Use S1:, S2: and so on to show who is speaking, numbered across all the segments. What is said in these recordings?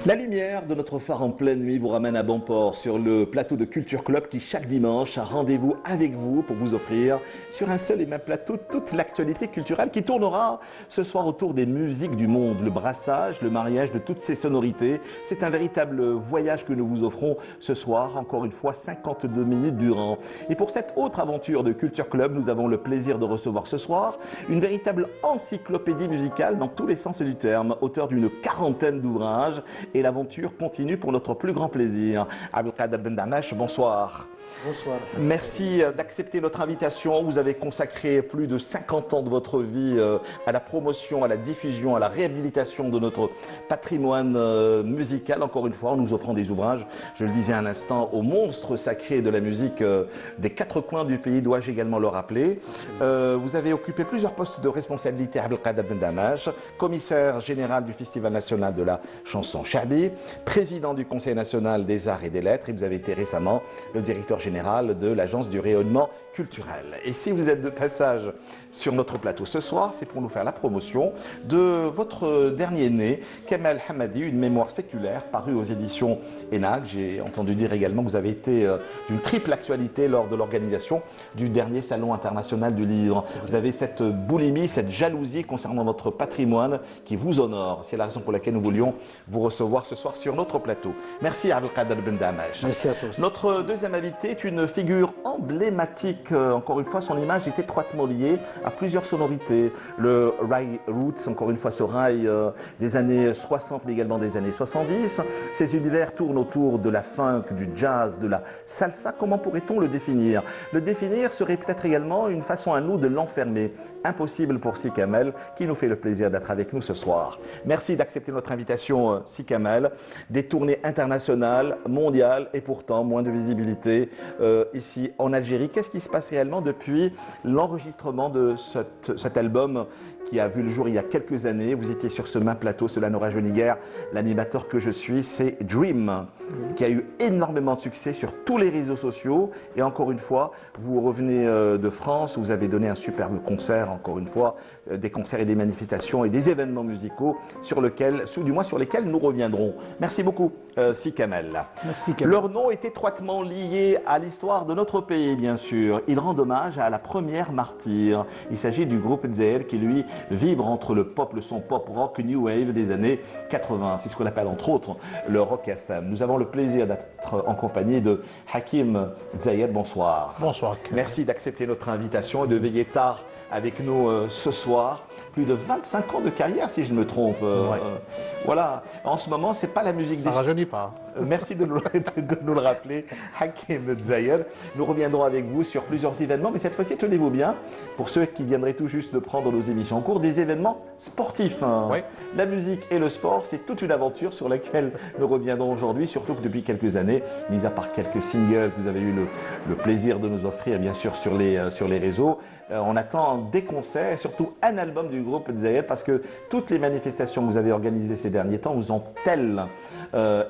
S1: La lumière de notre phare en pleine nuit vous ramène à bon port sur le plateau de Culture Club qui chaque dimanche a rendez-vous avec vous pour vous offrir sur un seul et même plateau toute l'actualité culturelle qui tournera ce soir autour des musiques du monde, le brassage, le mariage de toutes ces sonorités. C'est un véritable voyage que nous vous offrons ce soir, encore une fois 52 minutes durant. Et pour cette autre aventure de Culture Club, nous avons le plaisir de recevoir ce soir une véritable encyclopédie musicale dans tous les sens du terme, auteur d'une quarantaine d'ouvrages. Et l'aventure continue pour notre plus grand plaisir. Abdelkader Ben Damache, bonsoir.
S2: Bonsoir.
S1: Merci d'accepter notre invitation. Vous avez consacré plus de 50 ans de votre vie à la promotion, à la diffusion, à la réhabilitation de notre patrimoine musical. Encore une fois, en nous offrant des ouvrages, je le disais à l'instant, aux monstres sacrés de la musique des quatre coins du pays, dois-je également le rappeler. Vous avez occupé plusieurs postes de responsabilité à Abdelkader Ben Damache, commissaire général du Festival national de la chanson Chabi, président du Conseil national des arts et des lettres, et vous avez été récemment le directeur général de l'Agence du rayonnement culturel. Et si vous êtes de passage sur notre plateau ce soir, c'est pour nous faire la promotion de votre dernier né, Kamel Hamadi, une mémoire séculaire parue aux éditions ENAC. J'ai entendu dire également que vous avez été d'une triple actualité lors de l'organisation du dernier Salon international du livre. Vous avez cette boulimie, cette jalousie concernant votre patrimoine qui vous honore. C'est la raison pour laquelle nous voulions vous recevoir ce soir sur notre plateau. Merci Abdelkader Ben Damache.
S2: Merci à toi aussi.
S1: Notre deuxième invité est une figure emblématique. Encore une fois, son image est étroitement liée à plusieurs sonorités. Le rail roots, encore une fois, ce rail des années 60, mais également des années 70. Ces univers tournent autour de la funk, du jazz, de la salsa. Comment pourrait-on le définir? Le définir serait peut-être également une façon à nous de l'enfermer. Impossible pour Si Kamel, qui nous fait le plaisir d'être avec nous ce soir. Merci d'accepter notre invitation, Si Kamel. Des tournées internationales, mondiales, et pourtant moins de visibilité ici en Algérie. Qu'est-ce qui se passe réellement depuis l'enregistrement de cet album qui a vu le jour il y a quelques années? Vous étiez sur ce même plateau, cela ne rajeunit guère l'animateur que je suis, c'est Dream, qui a eu énormément de succès sur tous les réseaux sociaux. Et encore une fois, vous revenez de France, vous avez donné un superbe concert, encore une fois, des concerts et des manifestations et des événements musicaux sur lesquels nous reviendrons. Merci beaucoup, Si Kamel.
S2: Merci, Kamel.
S1: Leur nom est étroitement lié à l'histoire de notre pays, bien sûr. Ils rendent hommage à la première martyre. Il s'agit du groupe Zer qui, lui, vibre entre le pop, le son pop rock, new wave des années 80. C'est ce qu'on appelle entre autres le rock FM. Nous avons le plaisir d'être en compagnie de Hakim Zayed. Bonsoir.
S2: Bonsoir.
S1: Merci d'accepter notre invitation et de veiller tard avec nous ce soir. Plus de 25 ans de carrière, si je ne me trompe. Voilà. En ce moment, c'est pas la musique
S2: Ça
S1: des...
S2: rajeunit pas.
S1: Merci de nous le rappeler, Hakim Zayed. Nous reviendrons avec vous sur plusieurs événements, mais cette fois-ci, tenez-vous bien, pour ceux qui viendraient tout juste de prendre nos émissions en cours, des événements sportifs.
S2: Oui.
S1: La musique et le sport, c'est toute une aventure sur laquelle nous reviendrons aujourd'hui, surtout que depuis quelques années, mis à part quelques singles que vous avez eu le plaisir de nous offrir, bien sûr, sur les réseaux, on attend des concerts et surtout un album du groupe Zayed, parce que toutes les manifestations que vous avez organisées ces derniers temps vous ont-elles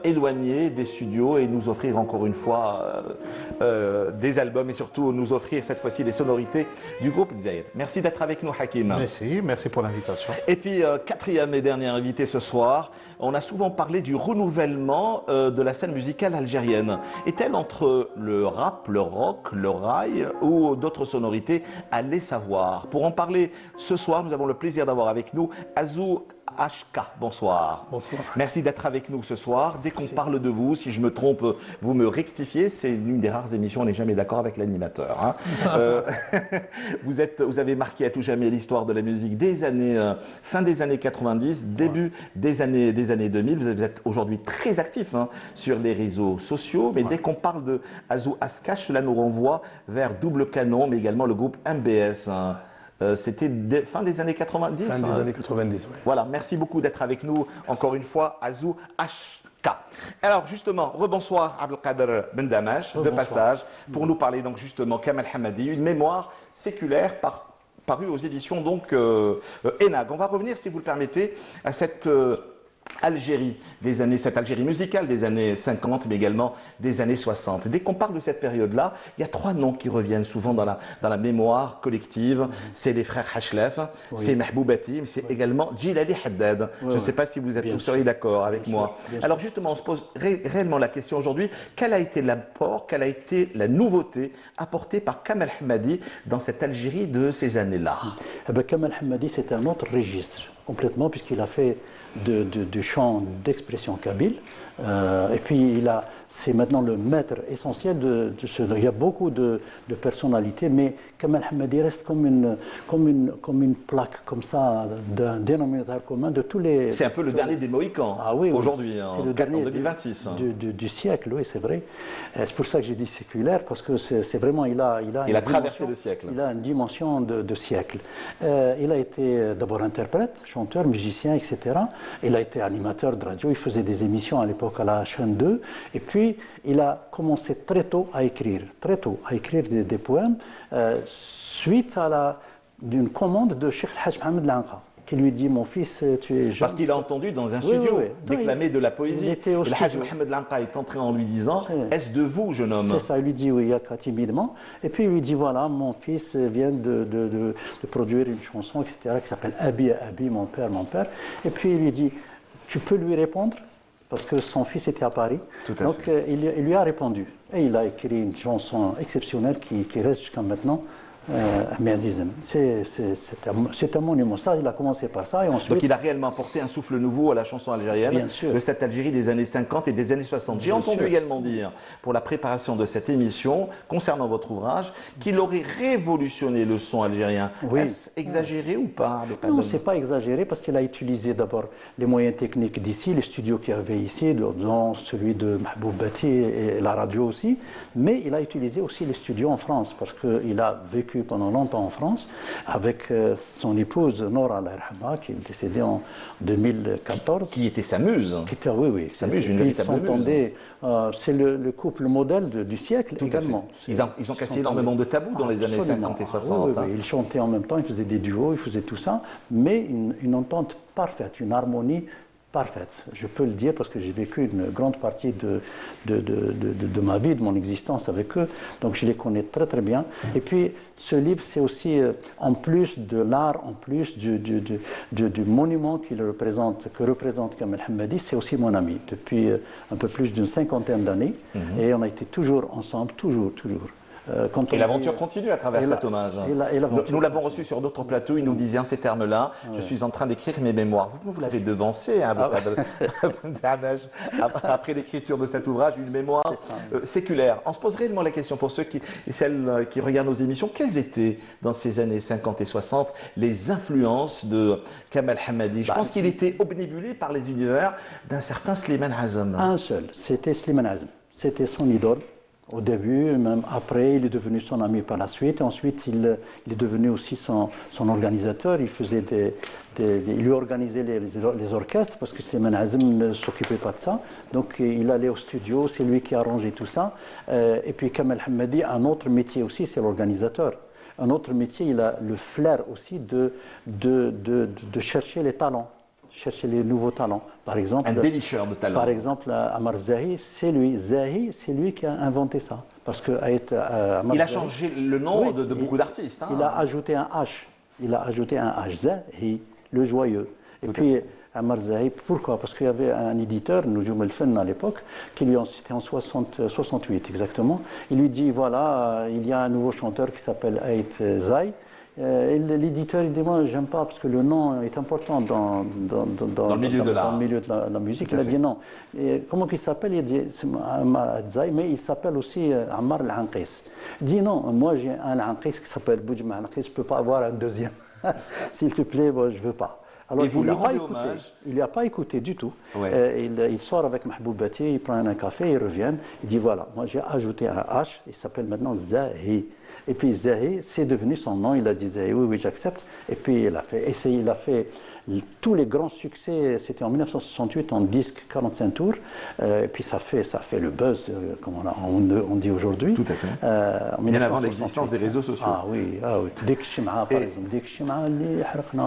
S1: éloigné des studios et nous offrir encore une fois des albums et surtout nous offrir cette fois-ci les sonorités du groupe Zayed. Merci d'être avec nous, Hakim.
S2: Merci pour l'invitation.
S1: Et puis, quatrième et dernier invité ce soir, on a souvent parlé du renouvellement de la scène musicale algérienne. Est-elle entre le rap, le rock, le rail ou d'autres sonorités? Allez savoir. Pour en parler ce soir, nous avons le plaisir d'avoir avec nous Azou HK. Bonsoir.
S2: Bonsoir.
S1: Merci d'être avec nous ce soir. Dès qu'on parle de vous, si je me trompe, vous me rectifiez. C'est l'une des rares émissions, on n'est jamais d'accord avec l'animateur. Hein. Vous avez marqué à tout jamais l'histoire de la musique des années, fin des années 90, début des années 2000. Vous êtes aujourd'hui très actif sur les réseaux sociaux. Mais dès qu'on parle de Azou HK, cela nous renvoie vers Double Canon, mais également le groupe MBS. C'était fin des années 90.
S3: Fin des années 90, oui.
S1: Voilà, merci beaucoup d'être avec nous encore une fois, Azou HK. Alors justement, rebonsoir Abdelkader Ben Damache, de passage, pour nous parler donc justement Kamel Hamadi, une mémoire séculaire paru aux éditions donc ENAG. On va revenir, si vous le permettez, à cette Algérie des années, cette Algérie musicale des années 50, mais également des années 60. Dès qu'on parle de cette période-là, il y a trois noms qui reviennent souvent dans la mémoire collective. C'est les frères Hachlef, c'est Mahboubatim, c'est également Djilali Haddad. Je ne sais pas si vous êtes tous seriez d'accord avec moi. Alors justement, on se pose réellement la question aujourd'hui, quel a été l'apport, quelle a été la nouveauté apportée par Kamel Hamadi dans cette Algérie de ces années-là?
S3: Kamel Hamadi, c'est un autre registre complètement, puisqu'il a fait de chant d'expression kabyle. Et puis, c'est maintenant le maître essentiel de ce. Il y a beaucoup de personnalités, mais Kamel Hamadi reste comme une plaque, comme ça, d'un dénominateur commun de tous les.
S1: C'est un peu le dernier des Mohicans, aujourd'hui, en 2026.
S3: Du siècle, oui, c'est vrai. C'est pour ça que j'ai dit séculaire, parce que c'est vraiment. Il a
S1: traversé le siècle.
S3: Il a une dimension de siècle. Il a été d'abord interprète, chanteur, musicien, etc. Il a été animateur de radio, il faisait des émissions à l'époque à la chaîne 2, et puis il a commencé très tôt à écrire des poèmes, suite à d'une commande de Cheikh Haj Mohamed Lanqa, qui lui dit: mon fils, tu es jeune.
S1: Parce qu'il a entendu dans un studio déclamer de la poésie. Le Haj Mohamed Lanqa est entré en lui disant: est-ce de vous, jeune homme?
S3: C'est ça, il lui dit oui, timidement. Et puis il lui dit: voilà, mon fils vient de produire une chanson, etc., qui s'appelle Abi, Abi, mon père, mon père. Et puis il lui dit: tu peux lui répondre? Parce que son fils était à Paris. Donc il lui a répondu. Et il a écrit une chanson exceptionnelle qui reste jusqu'à maintenant. C'est un monument. Ça, il a commencé par ça. Et ensuite,
S1: donc il a réellement apporté un souffle nouveau à la chanson algérienne de cette Algérie des années 50 et des années 60. J'ai entendu également dire, pour la préparation de cette émission, concernant votre ouvrage, qu'il aurait révolutionné le son algérien. Est-ce exagéré ou pas?
S3: Non, ce n'est pas exagéré, parce qu'il a utilisé d'abord les moyens techniques d'ici, les studios qu'il y avait ici, dont celui de Mahboubatim et la radio aussi, mais il a utilisé aussi les studios en France, parce qu'il a vécu pendant longtemps en France avec son épouse Nora Al-Arhama, qui est décédée en 2014.
S1: Qui était sa muse.
S3: Sa muse, une véritable muse. C'est le couple modèle du siècle également.
S1: Ils ont cassé énormément de tabous dans les années 50 et 60.
S3: Ils chantaient en même temps, ils faisaient des duos, ils faisaient tout ça, mais une entente parfaite, une harmonie parfaite. Je peux le dire parce que j'ai vécu une grande partie de ma vie, de mon existence avec eux, donc je les connais très très bien. Et puis ce livre, c'est aussi, en plus de l'art, en plus du monument que représente Kamel Hamadi, c'est aussi mon ami depuis un peu plus d'une cinquantaine d'années, et on a été toujours ensemble, toujours.
S1: Et l'aventure continue à travers cet hommage. Nous l'avons reçu sur d'autres plateaux, il nous disait en ces termes-là: je suis en train d'écrire mes mémoires. Vous l'avez devancé, après l'écriture de cet ouvrage, une mémoire séculaire. On se pose réellement la question, pour ceux et celles qui regardent nos émissions, quelles étaient dans ces années 50 et 60 les influences de Kamel Hamadi? Je pense qu'il était obnubilé par les univers d'un certain Slimane Azam.
S3: Un seul, c'était Slimane Azam. C'était son idole. Au début, même après, il est devenu son ami par la suite. Et ensuite, il est devenu aussi son organisateur. Il lui organisait les orchestres, parce que Slimane Azam ne s'occupait pas de ça. Donc, il allait au studio, c'est lui qui arrangeait tout ça. Et puis, Kamel Hamadi, un autre métier aussi, c'est l'organisateur. Un autre métier, il a le flair aussi de chercher les talents. Chercher les nouveaux talents. Par exemple,
S1: un dénicheur de talents.
S3: Par exemple, Amar Zahi, c'est lui qui a inventé ça. Parce que
S1: il a changé le nom de beaucoup d'artistes.
S3: Il a ajouté un H. Zahi, le joyeux. Et puis, Amar Zahi, pourquoi? Parce qu'il y avait un éditeur, Noujoum El-Fenn à l'époque, c'était en 68 exactement. Il lui dit: voilà, il y a un nouveau chanteur qui s'appelle Ait Zai. L'éditeur, il dit: moi, j'aime pas, parce que le nom est important dans
S1: le milieu de
S3: la musique. Il a dit non. Et comment il s'appelle? Il dit c'est Ammar Adzaï, mais il s'appelle aussi Ammar Al-Anqis. Il dit: non, moi j'ai un Al-Anqis qui s'appelle Boudjma Al-Anqis, je ne peux pas avoir un deuxième. S'il te plaît, moi, je ne veux pas. Alors, il ne l'a pas écouté du tout. Il sort avec Mahboubatim, il prend un café, il revient, il dit: voilà, moi j'ai ajouté un H, il s'appelle maintenant Zahi. Et puis Zahi, c'est devenu son nom. Il a dit Zahi, oui, oui, j'accepte. Et puis il a fait tous les grands succès. C'était en 1968 en disque 45 tours. Et puis ça fait le buzz, comme on dit aujourd'hui.
S1: Tout à fait.
S3: En
S1: Bien avant
S3: 1968.
S1: l'existence des réseaux sociaux.
S3: Ah oui, ah oui. Dik Shim'a, par exemple. Dik Shim'a,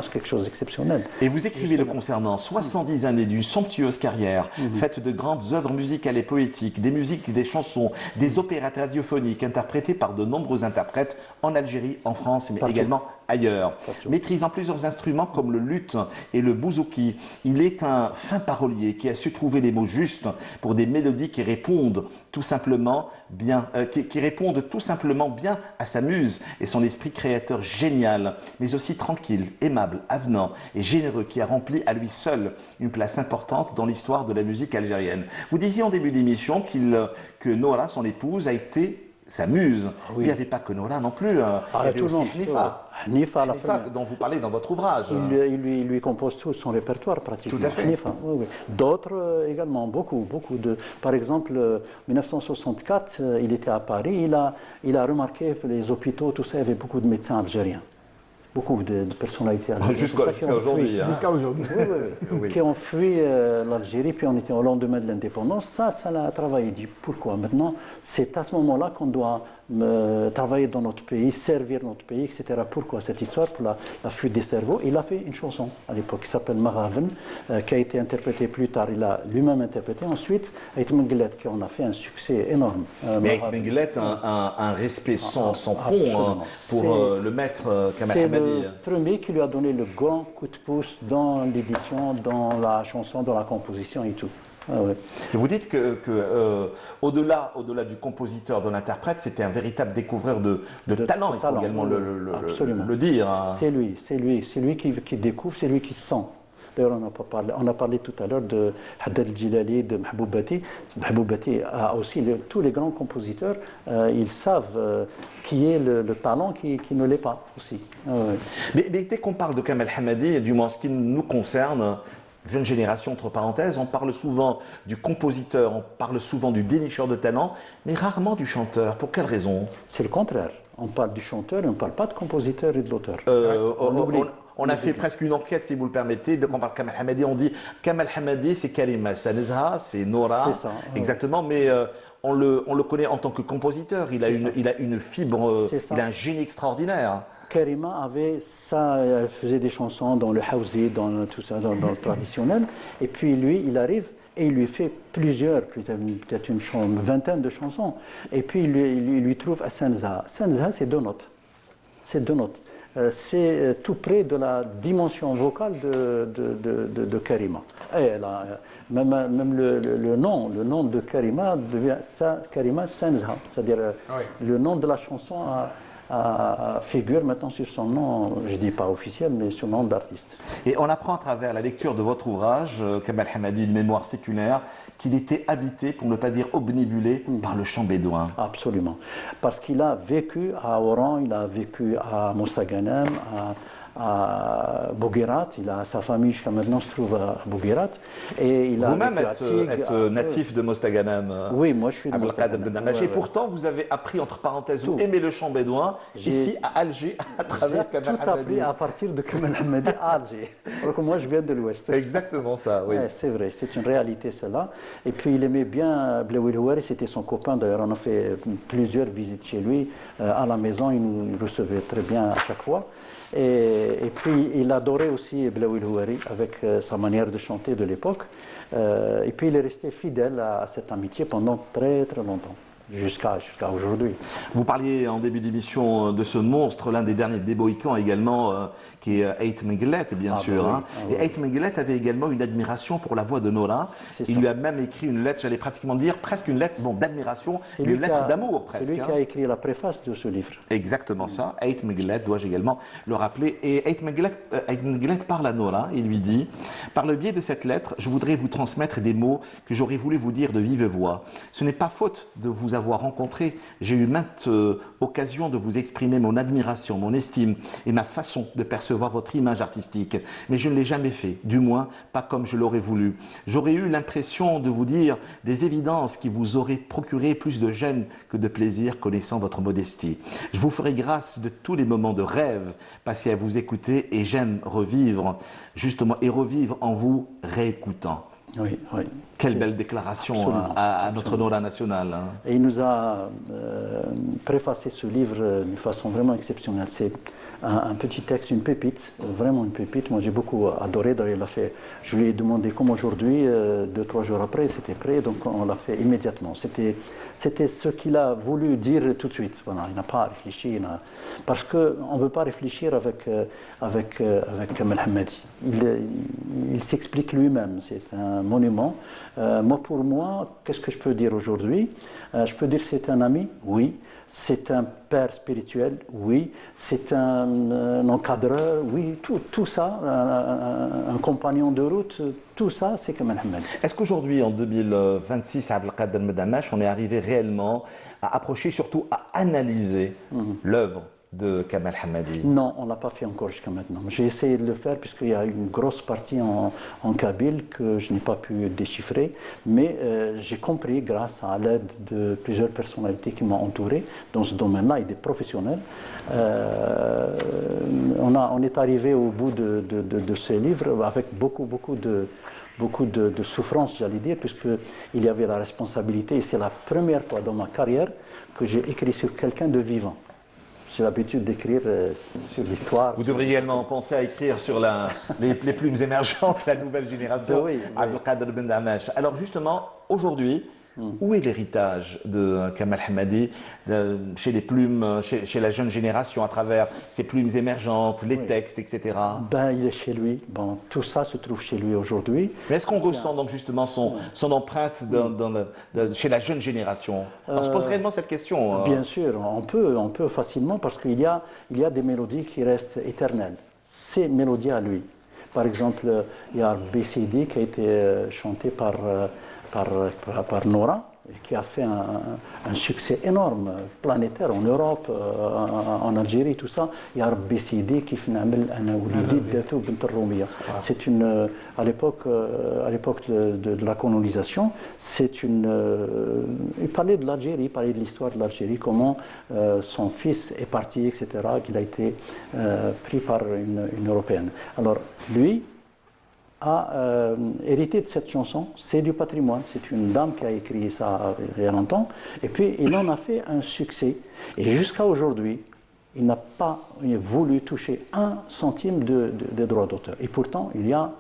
S3: c'est quelque chose d'exceptionnel.
S1: Et vous écrivez le concernant 70 années d'une somptueuse carrière, faite de grandes œuvres musicales et poétiques, des musiques, des chansons, des opérettes radiophoniques interprétées par de nombreux interprètes en Algérie, en France, mais également ailleurs. Maîtrisant plusieurs instruments comme le luth et le bouzouki, il est un fin parolier qui a su trouver les mots justes pour des mélodies qui répondent tout simplement bien, bien à sa muse et son esprit créateur génial, mais aussi tranquille, aimable, avenant et généreux, qui a rempli à lui seul une place importante dans l'histoire de la musique algérienne. Vous disiez en début d'émission que Nora, son épouse, a été sa muse.
S3: Oui.
S1: Il n'y avait pas que Nora non plus. Il y avait
S3: tout le
S1: aussi
S3: monde.
S1: Hanifa,
S3: Hanifa,
S1: dont vous parlez dans votre ouvrage.
S3: il lui compose tout son répertoire pratiquement.
S1: Tout à fait.
S3: Hanifa, oui, oui. D'autres également, beaucoup de. Par exemple, 1964, il était à Paris, il a remarqué que les hôpitaux, tout ça, il y avait beaucoup de médecins algériens. Beaucoup de personnalités algériennes.
S1: Jusqu'à aujourd'hui. Hein.
S2: Jusqu'à aujourd'hui.
S3: Oui, oui, oui. Qui ont fui l'Algérie, puis on était au lendemain de l'indépendance. Ça l'a travaillé. Il dit pourquoi maintenant, c'est à ce moment-là qu'on doit travailler dans notre pays, servir notre pays, etc. Pourquoi cette histoire? Pour la fuite des cerveaux. Il a fait une chanson à l'époque qui s'appelle Maraven, qui a été interprétée plus tard. Il a lui-même interprété. Ensuite, Ait Menglet, qui en a fait un succès énorme.
S1: Mais Ait Menglet a un respect sans fond pour le maître Kamel Hamadi.
S3: C'est le premier qui lui a donné le grand coup de pouce dans l'édition, dans la chanson, dans la composition et tout. Ah ouais.
S1: Et vous dites que au-delà du compositeur, de l'interprète, c'était un véritable découvreur de talent, il faut également le dire. Hein.
S3: C'est lui qui découvre, c'est lui qui sent. D'ailleurs, on a parlé tout à l'heure de Haddad el-Jilali, de Mahboub Bati. Mahboub Bati a aussi, tous les grands compositeurs, ils savent qui est le talent, qui ne l'est pas aussi. Ah ouais.
S1: Mais dès qu'on parle de Kamel Hamadi, du moins ce qui nous concerne, jeune génération, entre parenthèses, on parle souvent du compositeur, on parle souvent du dénicheur de talent, mais rarement du chanteur. Pour quelle raison?
S3: C'est le contraire. On parle du chanteur et on ne parle pas de compositeur et de l'auteur.
S1: On a fait presque une enquête, si vous le permettez, de quand on parle de Kamel Hamadi, on dit Kamel Hamadi, c'est Karima Sanezha, c'est Nora,
S3: c'est ça,
S1: exactement, mais on le connaît en tant que compositeur. Il a une fibre, il a un génie extraordinaire.
S3: Karima avait ça, elle faisait des chansons dans le housie, dans tout ça, dans le traditionnel. Et puis lui, il arrive et il lui fait peut-être une vingtaine de chansons. Et puis il lui trouve à Sanezha. Sanezha, c'est 2 notes. C'est 2 notes. C'est tout près de la dimension vocale de Karima. Et même le nom de Karima devient Karima Sanezha, c'est-à-dire le nom de la chanson figure maintenant sur son nom, je ne dis pas officiel, mais sur nom d'artiste.
S1: Et on apprend à travers la lecture de votre ouvrage, Kamel Hamadi, une mémoire séculaire, qu'il était habité, pour ne pas dire obnubilé, par le chant bédouin.
S3: Absolument. Parce qu'il a vécu à Oran, il a vécu à Mostaganem, à Bouguerat, sa famille jusqu'à maintenant se trouve à Bouguerat.
S1: Vous-même êtes natif de Mostaganem.
S3: Oui, moi je suis de Mostaganem.
S1: Et pourtant, vous avez appris, entre parenthèses, vous aimez le chant bédouin, ici à Alger, à travers Kamel Hamadi.
S3: J'ai tout appris à partir de Kamel Hamadi à Alger. Alors que moi je viens de l'Ouest.
S1: C'est exactement ça, oui.
S3: Ouais, c'est vrai, c'est une réalité celle-là. Et puis il aimait bien Blaoui Houari, c'était son copain. D'ailleurs, on a fait plusieurs visites chez lui. À la maison, il nous recevait très bien à chaque fois. Et puis, il adorait aussi Blaoui Houari avec sa manière de chanter de l'époque. Et puis, il est resté fidèle à cette amitié pendant très, très longtemps, jusqu'à aujourd'hui.
S1: Vous parliez en début d'émission de ce monstre, l'un des derniers des Mohicans également, qui est Ait Menglet, bien sûr.
S3: Bah oui,
S1: Et Ait Menglet avait également une admiration pour la voix de Nora. Il lui a même écrit une lettre, j'allais pratiquement dire, presque une lettre d'admiration, une lettre d'amour presque.
S3: C'est lui qui a écrit la préface de ce livre.
S1: Exactement ça. Ait Menglet, dois-je également le rappeler. Et Ait Menglet parle à Nora et lui dit « Par le biais de cette lettre, je voudrais vous transmettre des mots que j'aurais voulu vous dire de vive voix. Ce n'est pas faute de vous vous avoir rencontré, j'ai eu maintes occasions de vous exprimer mon admiration, mon estime et ma façon de percevoir votre image artistique. Mais je ne l'ai jamais fait, du moins pas comme je l'aurais voulu. J'aurais eu l'impression de vous dire des évidences qui vous auraient procuré plus de gêne que de plaisir connaissant votre modestie. Je vous ferai grâce de tous les moments de rêve passés à vous écouter et j'aime revivre, justement, et revivre en vous réécoutant.
S3: Oui, oui.
S1: Quelle belle déclaration
S3: Absolument,
S1: à notre Noura national. Hein.
S3: Et il nous a préfacé ce livre d'une façon vraiment exceptionnelle. C'est un petit texte, une pépite, vraiment une pépite. Moi, j'ai beaucoup adoré. D'ailleurs, il l'a fait. Je lui ai demandé comme aujourd'hui, 2-3 jours après, c'était prêt, donc on l'a fait immédiatement. C'était ce qu'il a voulu dire tout de suite. Voilà, il n'a pas réfléchi. Parce qu'on ne veut pas réfléchir avec Kamal Hammadi. Il s'explique lui-même. C'est un monument. Pour moi, qu'est-ce que je peux dire aujourd'hui? Je peux dire que c'est un ami, oui. C'est un père spirituel, oui. C'est un encadreur, oui. Tout ça, un compagnon de route, tout ça, c'est Kamal Hammadi.
S1: Est-ce qu'aujourd'hui, en 2026, à Abdelkader Medamash, on est arrivé réellement à approcher, surtout à analyser l'œuvre de Kamal Hammadi?
S3: Non, on ne l'a pas fait encore jusqu'à maintenant. J'ai essayé de le faire puisqu'il y a une grosse partie en kabyle que je n'ai pas pu déchiffrer, mais j'ai compris grâce à l'aide de plusieurs personnalités qui m'ont entouré dans ce domaine-là et des professionnels. On est arrivé au bout de ce livre avec beaucoup de souffrance, j'allais dire, puisqu'il y avait la responsabilité, et c'est la première fois dans ma carrière que j'ai écrit sur quelqu'un de vivant. J'ai l'habitude d'écrire sur l'histoire.
S1: Vous devriez également penser à écrire sur les plumes émergentes, la nouvelle génération,
S3: oui.
S1: Abdelkader Ben Damash. Alors justement, aujourd'hui, où est l'héritage de Kamal Hammadi chez les plumes, chez la jeune génération, à travers ces plumes émergentes, les textes, etc.
S3: Il est chez lui. Bon, tout ça se trouve chez lui aujourd'hui.
S1: Mais est-ce qu'on ressent donc justement son empreinte chez la jeune génération? On se pose réellement cette question.
S3: Bien sûr, on peut facilement parce qu'il y a des mélodies qui restent éternelles. Ces mélodies à lui. Par exemple, il y a BCD qui a été chanté par Nora, qui a fait un succès énorme, planétaire, en Europe, en Algérie, tout ça. Il y a BCD qui fait c'est à l'époque de la colonisation, il parlait de l'Algérie, il parlait de l'histoire de l'Algérie, comment son fils est parti, etc., qu'il a été pris par une Européenne. Alors, lui a hérité de cette chanson, c'est du patrimoine, c'est une dame qui a écrit ça il y a longtemps, et puis il en a fait un succès, et jusqu'à aujourd'hui, il n'a pas voulu toucher 1 centime de droits d'auteur, et pourtant il y a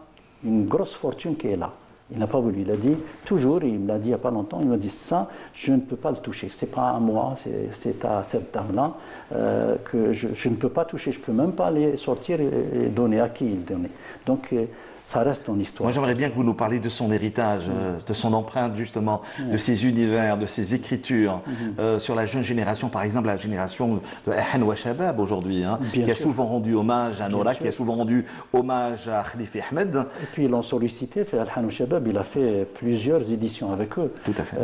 S3: une grosse fortune qui est là. Il n'a pas voulu, il a dit toujours, il me l'a dit il n'y a pas longtemps, il m'a dit ça, je ne peux pas le toucher, c'est pas à moi, c'est à cette dame-là que je ne peux pas toucher, je ne peux même pas les sortir et donner à qui il donnait. Donc ça reste en histoire.
S1: Moi, j'aimerais bien que vous nous parliez de son héritage, de son empreinte, justement, de ses univers, de ses écritures, sur la jeune génération, par exemple, la génération de Hanwa Shabab aujourd'hui, qui a souvent rendu hommage à Nora, qui a souvent rendu hommage à Khalifa Ahmed.
S3: Et puis, ils l'ont sollicité, Hanwa Shabab, il a fait plusieurs éditions avec eux.
S1: Tout à fait.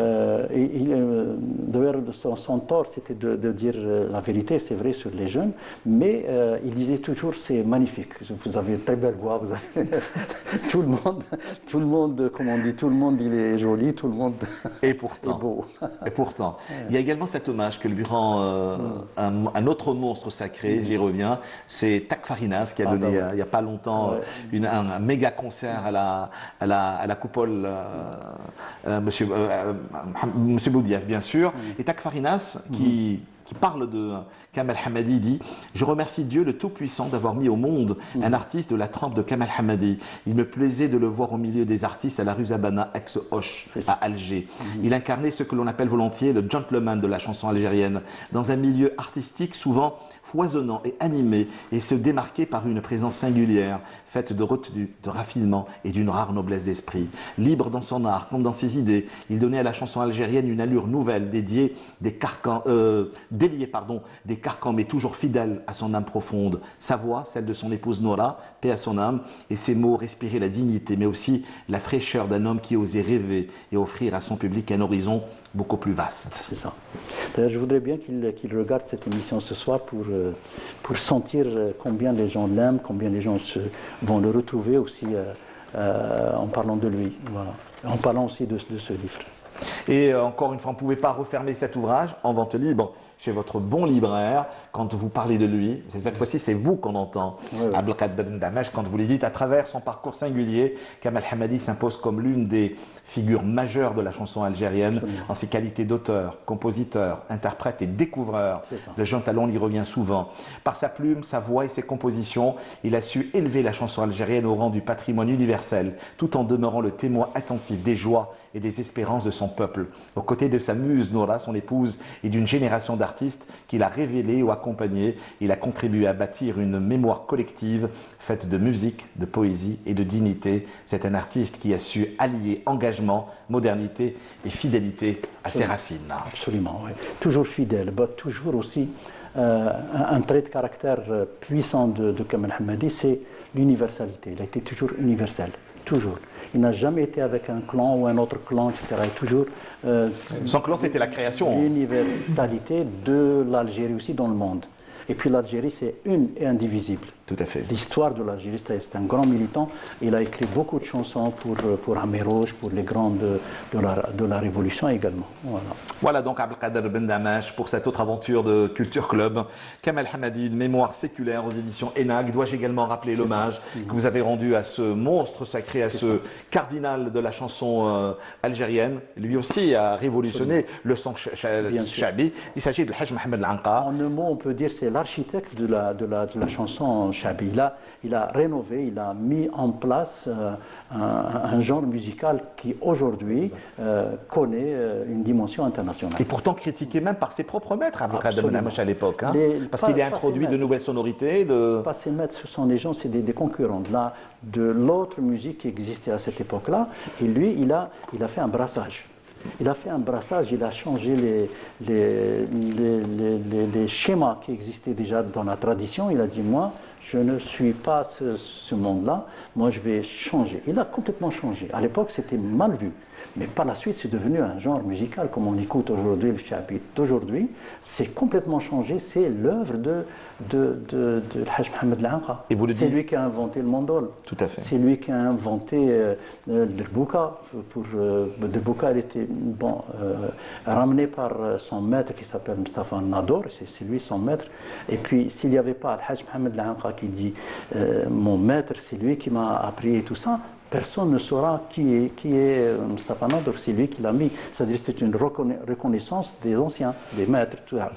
S3: D'ailleurs, son tort, c'était de dire la vérité, c'est vrai, sur les jeunes, mais il disait toujours, c'est magnifique, vous avez une très belle voix, vous avez... tout le monde, comme on dit, tout le monde il est joli, tout le monde
S1: est beau. Et pourtant, il y a également cet hommage que lui rend un autre monstre sacré, j'y reviens, c'est Takfarinas qui a donné il n'y a pas longtemps un méga concert à la coupole, Monsieur Boudiaf bien sûr, et Takfarinas qui parle de Kamal Hammadi dit « Je remercie Dieu le Tout-Puissant d'avoir mis au monde un artiste de la trempe de Kamal Hammadi. Il me plaisait de le voir au milieu des artistes à la rue Zabana, ex-Hoche, à Alger. Il incarnait ce que l'on appelle volontiers le gentleman de la chanson algérienne, dans un milieu artistique souvent foisonnant et animé, et se démarquait par une présence singulière, faite de retenue, de raffinement et d'une rare noblesse d'esprit. Libre dans son art comme dans ses idées, il donnait à la chanson algérienne une allure nouvelle, déliée des carcans mais toujours fidèle à son âme profonde. Sa voix, celle de son épouse Nora, paix à son âme, et ses mots respiraient la dignité, mais aussi la fraîcheur d'un homme qui osait rêver et offrir à son public un horizon beaucoup plus vaste.
S3: C'est ça. D'ailleurs, je voudrais bien qu'il regarde cette émission ce soir pour sentir combien les gens l'aiment, combien les gens vont le retrouver aussi en parlant de lui, voilà. En parlant aussi de ce livre.
S1: Et encore une fois, on ne pouvait pas refermer cet ouvrage en vente libre chez votre bon libraire quand vous parlez de lui. Cette fois-ci, c'est vous qu'on entend.
S3: Oui, oui.
S1: Abdelkader Ben Damesh, quand vous lui dites, à travers son parcours singulier, Kamel Hamadi s'impose comme l'une des figures majeures de la chanson algérienne.
S3: Absolument.
S1: En ses qualités d'auteur, compositeur, interprète et découvreur. De Jean Talon, il y revient souvent. Par sa plume, sa voix et ses compositions, il a su élever la chanson algérienne au rang du patrimoine universel, tout en demeurant le témoin attentif des joies et des espérances de son peuple. Aux côtés de sa muse Nora, son épouse, et d'une génération d'artistes qu'il a révélés ou accompagnés, il a contribué à bâtir une mémoire collective faite de musique, de poésie et de dignité. C'est un artiste qui a su allier engagement, modernité et fidélité à ses racines.
S3: Absolument, oui. Toujours fidèle, toujours aussi un trait de caractère puissant de Kamel Hamadi, c'est l'universalité. Il a été toujours universel, toujours. Il n'a jamais été avec un clan ou un autre clan, etc. Il toujours
S1: son clan, c'était la création.
S3: L'universalité de l'Algérie aussi dans le monde. Et puis l'Algérie, c'est une et indivisible.
S1: Tout à fait.
S3: L'histoire de l'Algérie, c'est un grand militant. Il a écrit beaucoup de chansons pour Amérouge, pour les grands de la Révolution également.
S1: Voilà donc Abdelkader Ben Damesh pour cette autre aventure de Culture Club. Kamel Hamadi, une mémoire séculaire aux éditions ENAG. Dois-je également rappeler l'hommage que vous avez rendu à ce monstre sacré, à ce cardinal de la chanson algérienne. Lui aussi a révolutionné le son chabi. Il s'agit de Haj Mohamed Lanqa.
S3: En un mot, on peut dire c'est l'architecte de la chanson chabi. Il a rénové, il a mis en place un genre musical qui aujourd'hui connaît une dimension internationale.
S1: Et pourtant critiqué même par ses propres maîtres, Abdelkader Ben Damesh à l'époque. Hein, parce qu'il a introduit de nouvelles sonorités.
S3: Pas ses maîtres, ce sont des gens, c'est des concurrents de l'autre musique qui existait à cette époque-là. Et lui, il a fait un brassage. Il a fait un brassage, il a changé les schémas qui existaient déjà dans la tradition. Il a dit, moi, je ne suis pas ce monde-là, moi je vais changer. Il a complètement changé. À l'époque, c'était mal vu. Mais par la suite, c'est devenu un genre musical, comme on écoute aujourd'hui le chabi d'aujourd'hui. C'est complètement changé, c'est l'œuvre de Haj Mohamed Lanqa. C'est lui qui a inventé le mandol.
S1: Tout à fait.
S3: C'est lui qui a inventé le derbouka. Le derbouka, elle était ramené par son maître qui s'appelle Mustafa Nador, c'est lui son maître. Et puis, s'il n'y avait pas Haj Mohamed Lanqa qui dit mon maître, c'est lui qui m'a appris et tout ça, personne ne saura qui est Mustafa Nador, c'est lui qui l'a mis. C'est-à-dire que c'est une reconnaissance des anciens, des maîtres, tout ça.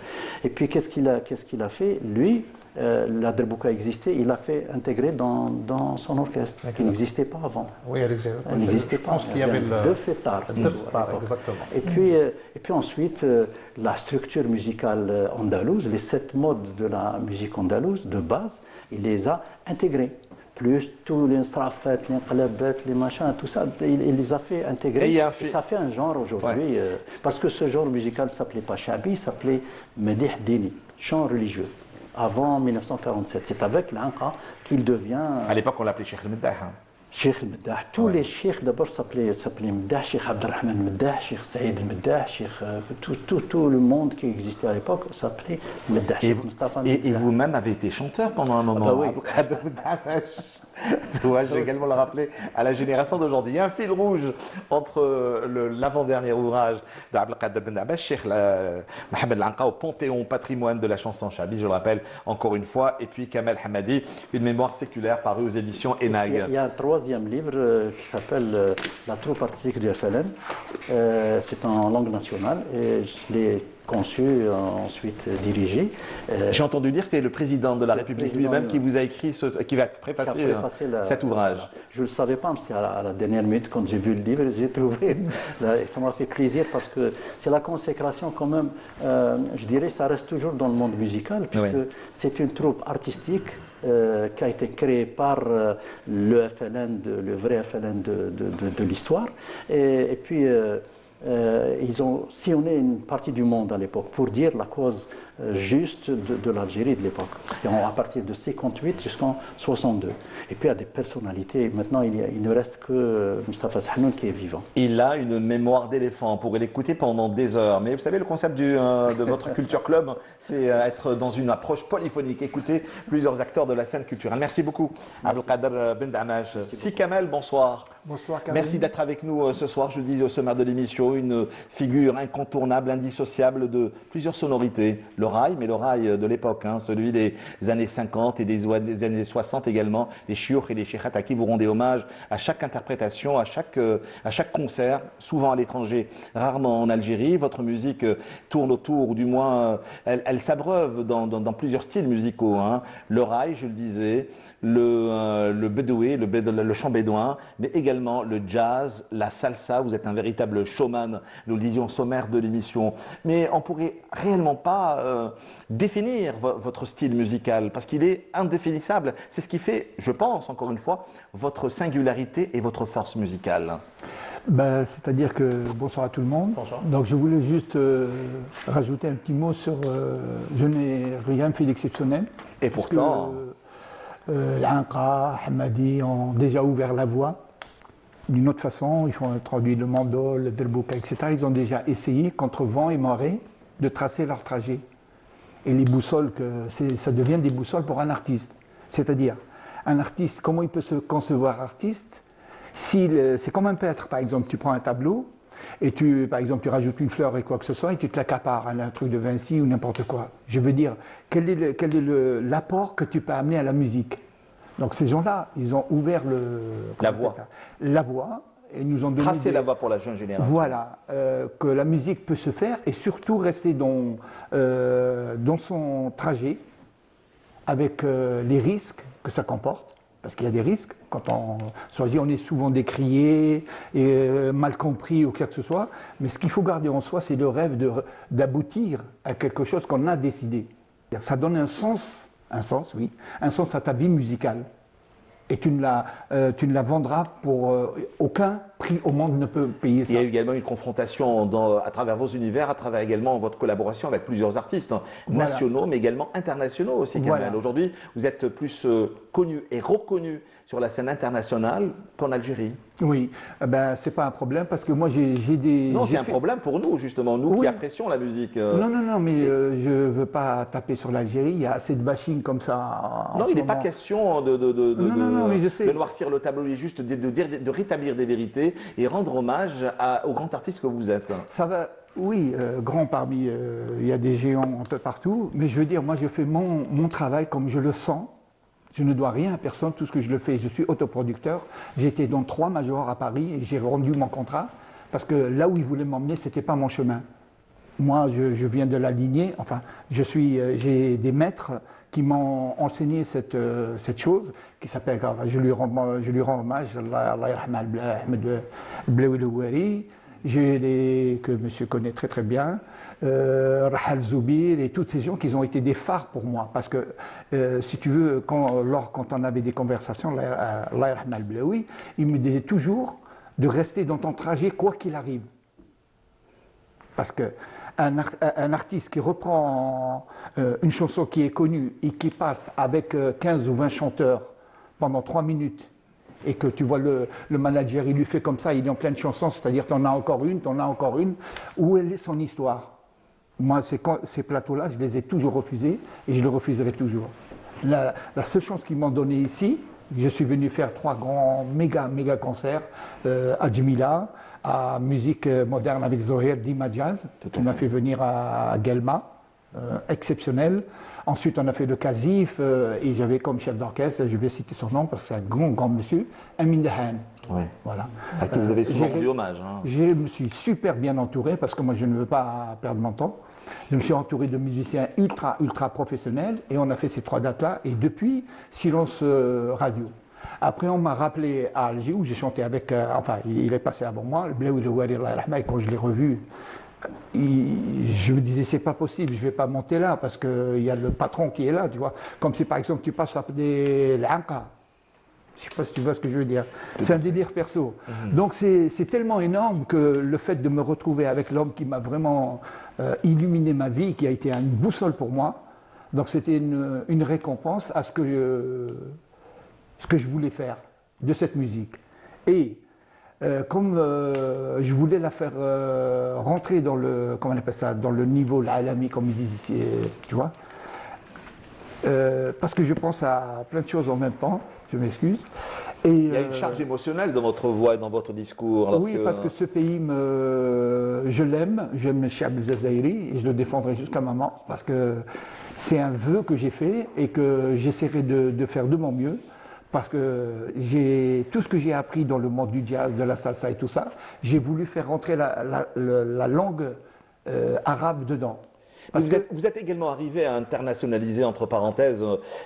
S3: Et puis qu'est-ce qu'il a fait? Lui, la derbouka existait, il l'a fait intégrer dans son orchestre, qui n'existait pas avant.
S2: Oui, elle
S3: n'existait pas.
S2: Je pense qu'il y avait le
S3: deux fêtards.
S2: Exactement.
S3: Et puis ensuite, la structure musicale andalouse, les 7 modes de la musique andalouse de base, il les a intégrés. Plus tous les strafet, les qalabet, les machins, tout ça, il les a fait intégrer. Et ça fait un genre aujourd'hui. Ouais. Parce que ce genre musical ne s'appelait pas chabi, il s'appelait medih dini, chant religieux. Avant 1947. C'est avec l'Anqa qu'il devient.
S1: À l'époque, on l'appelait Cheikh el-Meddah.
S3: Cheikh el-Meddah. Tous les cheikhs d'abord s'appelaient Meddah, Cheikh Abdelrahman Meddah, Cheikh Saïd el-Meddah, tout le monde qui existait à l'époque s'appelait Meddah.
S1: Et vous-même avez été chanteur pendant un moment.
S3: Ah bah oui.
S1: Dois-je également le rappeler à la génération d'aujourd'hui. Il y a un fil rouge entre l'avant-dernier ouvrage d'Abdelkader Ben Damesh, Cheikh Mohamed Lanqa, au Panthéon patrimoine de la chanson chabi, je le rappelle encore une fois, et puis Kamel Hamadi, une mémoire séculaire parue aux éditions ENAG.
S3: Il y a 3 troisième livre qui s'appelle La troupe artistique du FLN. C'est en langue nationale et je l'ai conçu, ensuite dirigé.
S1: J'ai entendu dire que c'est le président de la République
S3: président,
S1: lui-même qui vous a écrit, qui va préfacer cet ouvrage.
S3: Je ne le savais pas, mais c'était à la dernière minute quand j'ai vu le livre, j'ai trouvé, et ça m'a fait plaisir parce que c'est la consécration quand même, je dirais, ça reste toujours dans le monde musical, puisque c'est une troupe artistique qui a été créée par le FLN, le vrai FLN de l'histoire, et puis ils ont sillonné une partie du monde à l'époque pour dire la cause juste de l'Algérie de l'époque. C'était à partir de 58 jusqu'en 62. Et puis il y a des personnalités. Maintenant, il ne reste que Mustapha Sahnoun qui est vivant.
S1: Il a une mémoire d'éléphant. On pourrait l'écouter pendant des heures. Mais vous savez, le concept de votre Culture Club, c'est être dans une approche polyphonique. Écouter plusieurs acteurs de la scène culturelle. Merci beaucoup, Abdelkader Ben Damaj. Si Kamel, bonsoir.
S4: Bonsoir, Kamel.
S1: Merci d'être avec nous ce soir. Je le disais au sommaire de l'émission, une figure incontournable, indissociable de plusieurs sonorités. Le rail, mais le rail de l'époque, celui des années 50 et des années 60 également, les chiours et les cheikhats à qui vous rendez hommage à chaque interprétation, à chaque concert, souvent à l'étranger, rarement en Algérie. Votre musique tourne autour, ou du moins, elle s'abreuve dans plusieurs styles musicaux. Le rail, je le disais, le bédoué, le chant bédouin, mais également le jazz, la salsa. Vous êtes un véritable showman, nous le disions au sommaire de l'émission. Mais on ne pourrait réellement pas définir votre style musical parce qu'il est indéfinissable. C'est ce qui fait, je pense, encore une fois, votre singularité et votre force musicale.
S4: C'est-à-dire que, bonsoir à tout le monde.
S1: Bonsoir.
S4: Donc je voulais juste rajouter un petit mot sur, je n'ai rien fait d'exceptionnel.
S1: Et pourtant...
S4: l'Anqa, Hamadi ont déjà ouvert la voie d'une autre façon. Ils ont introduit le mandol, le derbouka, etc. Ils ont déjà essayé, contre vent et marée, de tracer leur trajet. Et les boussoles, ça devient des boussoles pour un artiste. C'est-à-dire, un artiste, comment il peut se concevoir artiste? C'est comme un peintre, par exemple. Tu prends un tableau et par exemple, tu rajoutes une fleur et quoi que ce soit et tu te l'accapares, un truc de Vinci ou n'importe quoi. Je veux dire, quel est l'apport que tu peux amener à la musique? Donc ces gens-là, ils ont ouvert la voie et nous ont donné
S1: tracer la voie pour la jeune génération.
S4: Voilà, que la musique peut se faire et surtout rester dans son trajet avec les risques que ça comporte. Parce qu'il y a des risques. Quand on est souvent décrié et mal compris ou quoi que ce soit. Mais ce qu'il faut garder en soi, c'est le rêve d'aboutir à quelque chose qu'on a décidé. Ça donne un sens à ta vie musicale. Et tu ne la vendras pour aucun prix au monde ne peut payer ça.
S1: Il y a également une confrontation à travers vos univers, à travers également votre collaboration avec plusieurs artistes nationaux, mais également internationaux aussi, Kamel.
S4: Voilà.
S1: Aujourd'hui, vous êtes plus connu et reconnu sur la scène internationale qu'en Algérie.
S4: Oui, c'est pas un problème parce que moi j'ai des...
S1: Non, c'est un problème pour nous, justement, nous qui apprécions la musique.
S4: Non, mais je veux pas taper sur l'Algérie, il y a assez de bashing comme ça.
S1: Non, il n'est pas question de
S4: mais
S1: noircir le tableau, il est juste de rétablir des vérités et rendre hommage aux grands artistes que vous êtes.
S4: Ça va, oui, grand parmi, il y a des géants un peu partout, mais je veux dire, moi je fais mon travail comme je le sens. Je ne dois rien à personne, tout ce que je le fais, je suis autoproducteur. J'ai été dans 3 majors à Paris et j'ai rendu mon contrat parce que là où ils voulaient m'emmener, ce n'était pas mon chemin. Moi, je viens de la lignée, enfin, j'ai des maîtres qui m'ont enseigné cette chose qui s'appelle, je lui rends hommage, Allah yarham Ahmed Blaoui Louari, que monsieur connaît très très bien, Rahal Zoubir et toutes ces gens qui ont été des phares pour moi. Parce que, si tu veux, quand on avait des conversations, Allah yarham Blaoui, il me disait toujours de rester dans ton trajet quoi qu'il arrive. Parce qu'un artiste qui reprend une chanson qui est connue et qui passe avec 15 ou 20 chanteurs pendant 3 minutes et que tu vois le manager, il lui fait comme ça, il est en pleine chanson, c'est-à-dire t'en as encore une, où elle est son histoire? Moi, ces plateaux-là, je les ai toujours refusés et je les refuserai toujours. La seule chance qu'ils m'ont donnée ici, je suis venu faire 3 grands méga concerts à Djemila, à musique moderne avec Zoher Dima Jazz, qui m'a fait venir à Guelma, exceptionnel. Ensuite, on a fait le Casif et j'avais comme chef d'orchestre, je vais citer son nom parce que c'est un grand monsieur, Amin Dahan.
S1: Oui.
S4: Voilà.
S1: À qui vous avez souvent
S4: J'ai-
S1: rendu hommage. Hein.
S4: Je me suis super bien entouré parce que moi je ne veux pas perdre mon temps. Je me suis entouré de musiciens ultra professionnels et on a fait ces 3 dates-là. Et depuis, silence radio. Après, on m'a rappelé à Alger où j'ai chanté avec. Enfin, il est passé avant moi, le Blaoui Louari Allah yarhamah, et quand je l'ai revu, je me disais c'est pas possible, je vais pas monter là parce qu'il y a le patron qui est là, tu vois. Comme si par exemple tu passes à des l'Anqa. Je sais pas si tu vois ce que je veux dire. C'est un délire perso. Donc c'est tellement énorme que le fait de me retrouver avec l'homme qui m'a vraiment illuminé ma vie, qui a été une boussole pour moi, donc c'était une récompense à ce que je voulais faire de cette musique. Et comme je voulais la faire rentrer dans le, comment on appelle ça, dans le niveau l'alami, comme ils disent ici, tu vois, parce que je pense à plein de choses en même temps, je m'excuse. Et,
S1: Il y a une charge émotionnelle dans votre voix et dans votre discours.
S4: oui, parce que ce pays, je l'aime, j'aime Chab Zazaïri et je le défendrai jusqu'à ma mort parce que c'est un vœu que j'ai fait et que j'essaierai de faire de mon mieux parce que tout ce que j'ai appris dans le monde du jazz, de la salsa et tout ça, j'ai voulu faire rentrer la langue arabe dedans. Parce
S1: Vous êtes également arrivé à internationaliser, entre parenthèses,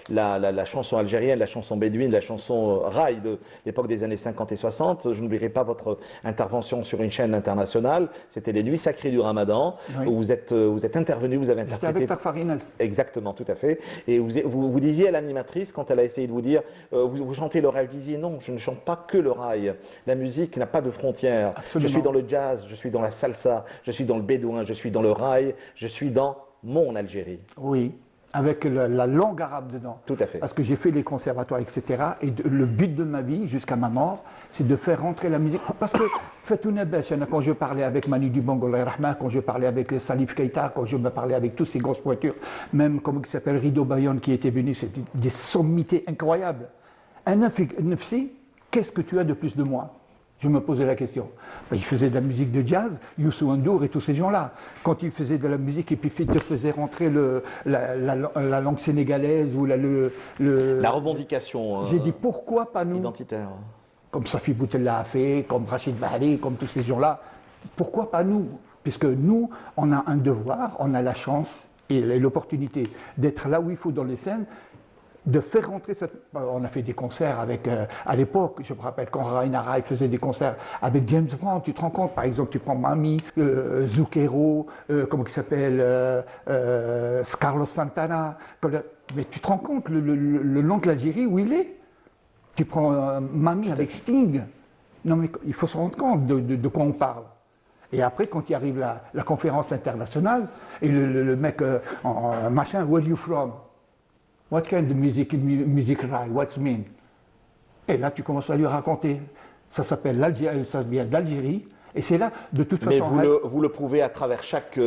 S1: la chanson algérienne, la chanson bédouine, la chanson raï de l'époque des années 50 et 60. Je n'oublierai pas votre intervention sur une chaîne internationale. C'était les Nuits sacrées du Ramadan,
S4: Oui.
S1: où vous êtes intervenu, vous avez
S4: J'étais
S1: interprété.
S4: avec Takfarinas.
S1: Exactement, tout à fait. Et vous disiez à l'animatrice, quand elle a essayé de vous dire, vous chantez le raï, vous disiez non, je ne chante pas que le raï. La musique n'a pas de frontières.
S4: Absolument.
S1: Je suis dans le jazz, je suis dans la salsa, je suis dans le bédouin, je suis dans le raï, je suis dans mon Algérie.
S4: Oui, avec la langue arabe dedans.
S1: Tout à fait.
S4: Parce que j'ai fait les conservatoires, etc. Et le but de ma vie, jusqu'à ma mort, c'est de faire rentrer la musique. Parce que, faites-vous quand je parlais avec Manu Dibango, quand je parlais avec Salif Keita, quand je me parlais avec toutes ces grosses pointures, même comme il s'appelle Rido Bayon qui était venu, c'était des sommités incroyables. Un nefsi, qu'est-ce que tu as de plus de moi? Je me posais la question. Il faisait de la musique de jazz, Youssou N'Dour et tous ces gens-là. Quand il faisait de la musique et puis il te faisait rentrer la langue sénégalaise ou
S1: La revendication
S4: j'ai dit pourquoi pas nous,
S1: identitaire.
S4: comme Safi Boutella a fait, comme Rachid Bahri, comme tous ces gens-là, pourquoi pas nous? Puisque nous, on a un devoir, on a la chance et l'opportunité d'être là où il faut dans les scènes, de faire rentrer cette... On a fait des concerts avec, à l'époque, je me rappelle quand Rainara faisait des concerts avec James Brown, tu te rends compte, par exemple, tu prends Mami, Zucchero, comment il s'appelle, Carlos Santana, mais tu te rends compte le long de l'Algérie où il est. Tu prends Mami avec Sting. Non mais il faut se rendre compte de quoi on parle. Et après, quand il arrive la conférence internationale, et le mec, machin, where are you from? What kind of music raï? What's mean? Et là, tu commences à lui raconter. Ça s'appelle l'Algérie, ça vient d'Algérie. Et c'est là, de toute
S1: Mais
S4: façon.
S1: vous le prouvez à travers chaque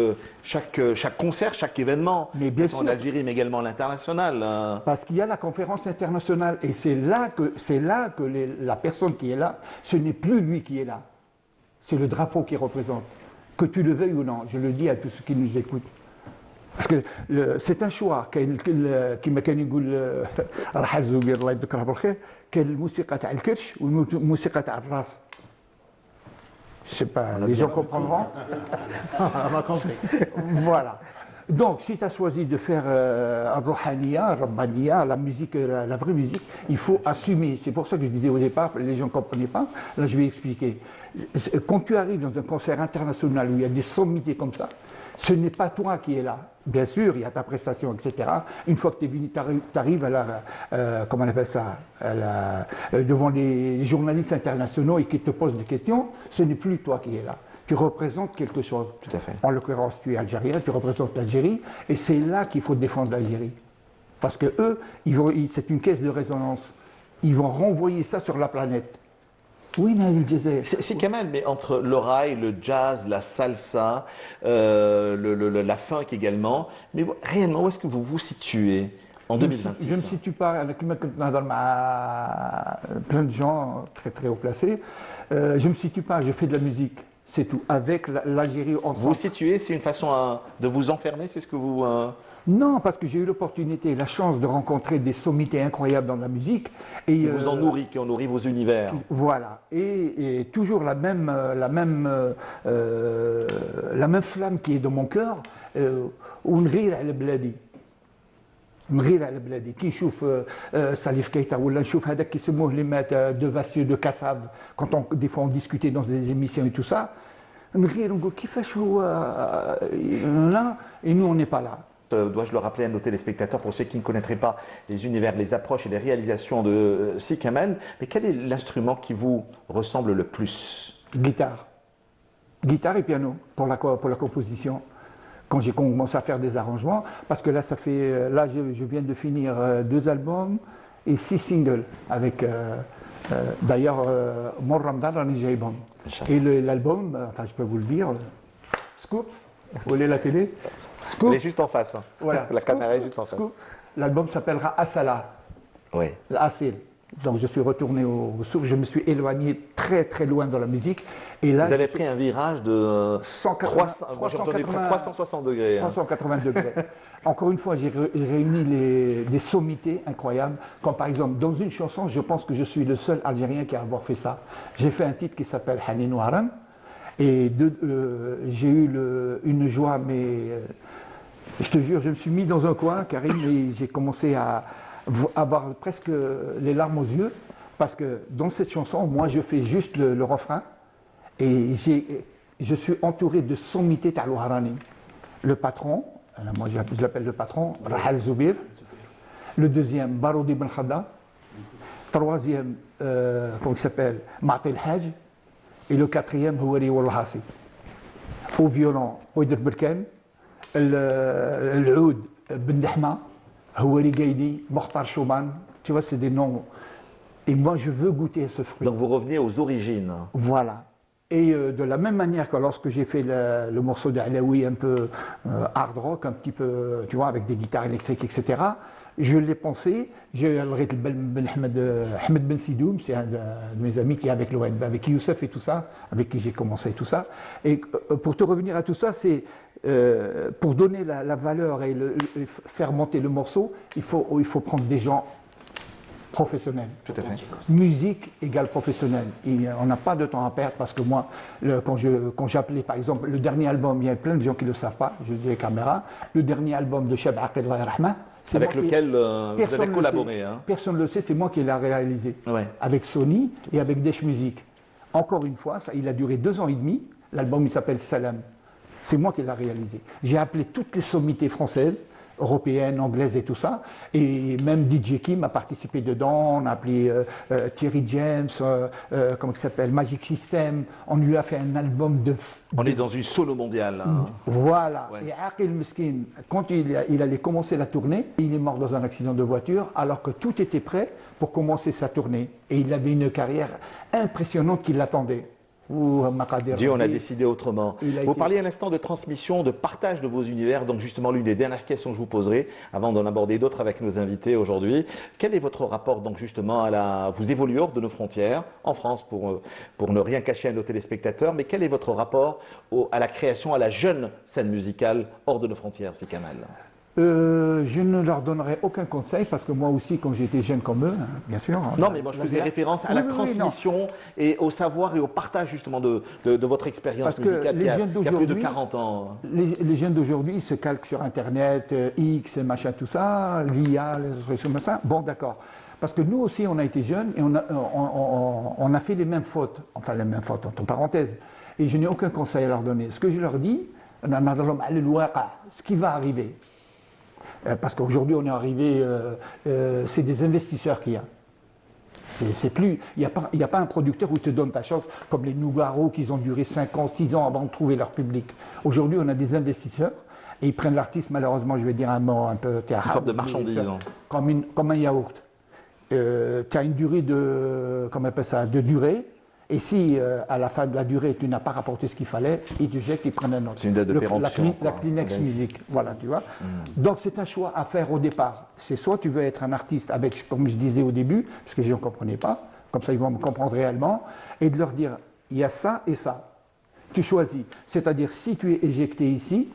S1: concert, chaque événement.
S4: Mais bien sûr.
S1: En Algérie, mais également à l'international.
S4: Parce qu'il y a la conférence internationale. Et c'est là que la personne qui est là, ce n'est plus lui qui est là. C'est le drapeau qui représente. Que tu le veuilles ou non. Je le dis à tous ceux qui nous écoutent. Parce que c'est un choix. كما كان يقول رحل زوبير الله يذكره بالخير كاين الموسيقى تاع الكرش والموسيقى تاع الراس. Je sais pas, les gens comprendront.
S2: On a compris.
S4: Voilà. Donc, si tu as choisi de faire Rouhaniya, Rabbaniya, la musique, la vraie musique, il faut assumer. C'est pour ça que je disais au départ, les gens ne comprenaient pas. Là, je vais expliquer. Quand tu arrives dans un concert international où il y a des sommités comme ça, ce n'est pas toi qui es là. Bien sûr, il y a ta prestation, etc. Une fois que tu es venu, tu arrives comment on appelle ça, devant les journalistes internationaux et qu'ils te posent des questions, ce n'est plus toi qui es là. Tu représentes quelque chose.
S1: Tout à fait.
S4: En l'occurrence, tu es algérien, tu représentes l'Algérie, et c'est là qu'il faut défendre l'Algérie. Parce que eux, c'est une caisse de résonance. Ils vont renvoyer ça sur la planète. Oui, Naïl Djezer.
S1: C'est Kamal, mais entre le raï, le jazz, la salsa, la funk également, mais réellement, où est-ce que vous vous situez en 2026?
S4: Je ne me situe pas, avec plein de gens très très haut placés, je ne me situe pas, je fais de la musique. C'est tout. Avec l'Algérie
S1: Vous
S4: ensemble.
S1: vous situez, c'est une façon de vous enfermer, c'est ce que vous...
S4: Non, parce que j'ai eu l'opportunité, la chance de rencontrer des sommités incroyables dans la musique. Et,
S1: qui vous en nourrit, qui ont nourri vos univers.
S4: Voilà. Et toujours la même flamme qui est dans mon cœur. ونغير على بلادي نغير على بلادي كي نشوف ساليف كيتا ولا نشوف هذاك كيسموه اللي مات دو فاسيو دو كاساف quand on des fois on discutait dans des émissions et tout ça نغير نقول كيفاش هو là et nous on n'est pas là.
S1: Dois-je le rappeler à nos téléspectateurs, pour ceux qui ne connaîtraient pas les univers, les approches et les réalisations de Si Kamel, mais quel est l'instrument qui vous ressemble le plus?
S4: Guitare et piano pour la composition. Quand j'ai commencé à faire des arrangements, parce que là, je viens de finir 2 albums et 6 singles avec, d'ailleurs, Mon Ramadan rani jaybom. Et l'album, enfin, je peux vous le dire, Scoop, vous voulez la télé? Scoop.
S1: Elle est juste en face. Hein.
S4: Voilà.
S1: La
S4: Scoop,
S1: caméra est juste en face.
S4: Scoop. L'album s'appellera Asala.
S1: Oui.
S4: Asil. Donc je suis retourné au sources, je me suis éloigné très très loin dans la musique. Et là,
S1: vous avez pris un virage de 360 degrés.
S4: 380 degrés. Encore une fois, j'ai réuni des sommités incroyables. Comme par exemple, dans une chanson, je pense que je suis le seul Algérien qui a avoir fait ça. J'ai fait un titre qui s'appelle Hanin Waran. Et j'ai eu une joie, mais je te jure, je me suis mis dans un coin, Karim, et j'ai commencé à avoir presque les larmes aux yeux, parce que dans cette chanson, moi je fais juste le refrain, et je suis entouré de sommités Talouharani. Le patron, moi je l'appelle le patron, Rahal Zoubir. Le deuxième, Baroudi Ben Khada. Troisième, comment il s'appelle, Ma'til Haj. Et le quatrième, Houari Wallahasi. Au violon, Ouider Berken. L'oud, Ben Dahma. Houari Gaidi, Mokhtar Chouman. Tu vois, c'est des noms. Et moi, je veux goûter ce fruit.
S1: Donc vous revenez aux origines.
S4: Voilà. Et de la même manière que lorsque j'ai fait le morceau d'Alaoui un peu hard rock, un petit peu, tu vois, avec des guitares électriques, etc., je l'ai pensé. J'ai Ahmed Ben Sidoum, c'est un de mes amis qui est avec l'ONB, avec Youssef et tout ça, avec qui j'ai commencé tout ça. Et pour te revenir à tout ça, c'est pour donner la valeur et faire monter le morceau, il faut prendre des gens professionnel.
S1: Tout à fait.
S4: Musique égale professionnel. Et on n'a pas de temps à perdre parce que moi, quand j'appelais par exemple le dernier album, il y a plein de gens qui ne le savent pas, je dis les caméras, le dernier album de Cheb Aqil Allah Rahma,
S1: avec lequel vous avez collaboré.
S4: Hein. Personne ne le sait, c'est moi qui l'ai réalisé.
S1: Ouais.
S4: Avec Sony et avec Desh Music. Encore une fois, il a duré 2 ans et demi. L'album il s'appelle Salam. C'est moi qui l'ai réalisé. J'ai appelé toutes les sommités françaises, européenne, anglaise et tout ça. Et même DJ Kim a participé dedans. On a appelé Thierry James, comment il s'appelle, Magic System. On lui a fait un album de...
S1: On est dans une solo mondiale. Hein.
S4: Voilà.
S1: Ouais.
S4: Et Aqil Miskin, quand il allait commencer la tournée, il est mort dans un accident de voiture alors que tout était prêt pour commencer sa tournée. Et il avait une carrière impressionnante qui l'attendait.
S1: Dieu en a décidé autrement. Vous parliez à l'instant de transmission, de partage de vos univers. Donc justement, l'une des dernières questions que je vous poserai, avant d'en aborder d'autres avec nos invités aujourd'hui, quel est votre rapport donc justement vous évoluez hors de nos frontières, en France pour ne rien cacher à nos téléspectateurs, mais quel est votre rapport à la création, à la jeune scène musicale hors de nos frontières, Si Kamel?
S4: Je ne leur donnerai aucun conseil parce que moi aussi, quand j'étais jeune comme eux, bien sûr.
S1: Non, mais moi je faisais référence à la transmission et au savoir et au partage justement de votre expérience musicale qui a plus de 40 ans.
S4: Les jeunes d'aujourd'hui, ils se calquent sur Internet, X, machin, tout ça, l'IA, les trucs comme ça. Bon, d'accord. Parce que nous aussi, on a été jeunes et on a fait les mêmes fautes. Enfin, les mêmes fautes, entre parenthèses. Et je n'ai aucun conseil à leur donner. Ce que je leur dis, ce qui va arriver. Parce qu'aujourd'hui, on est arrivé, c'est des investisseurs qu'il y a. C'est plus, il n'y a pas un producteur où il te donne ta chance, comme les Nougaro qui ont duré 5 ans, 6 ans avant de trouver leur public. Aujourd'hui, on a des investisseurs et ils prennent l'artiste, malheureusement, je vais dire un mot un peu théâtral.
S1: Une forme de marchandise.
S4: Comme un yaourt. Tu as une durée de durée. Et si à la fin de la durée, tu n'as pas rapporté ce qu'il fallait, ils te jettent, ils prennent un autre.
S1: C'est une date de péremption.
S4: La Kleenex Music, voilà, tu vois. Donc c'est un choix à faire au départ. C'est soit tu veux être un artiste avec, comme je disais au début, parce que je ne comprenais pas, comme ça ils vont me comprendre réellement, et de leur dire, il y a ça et ça. Tu choisis. C'est-à-dire, si tu es éjecté ici,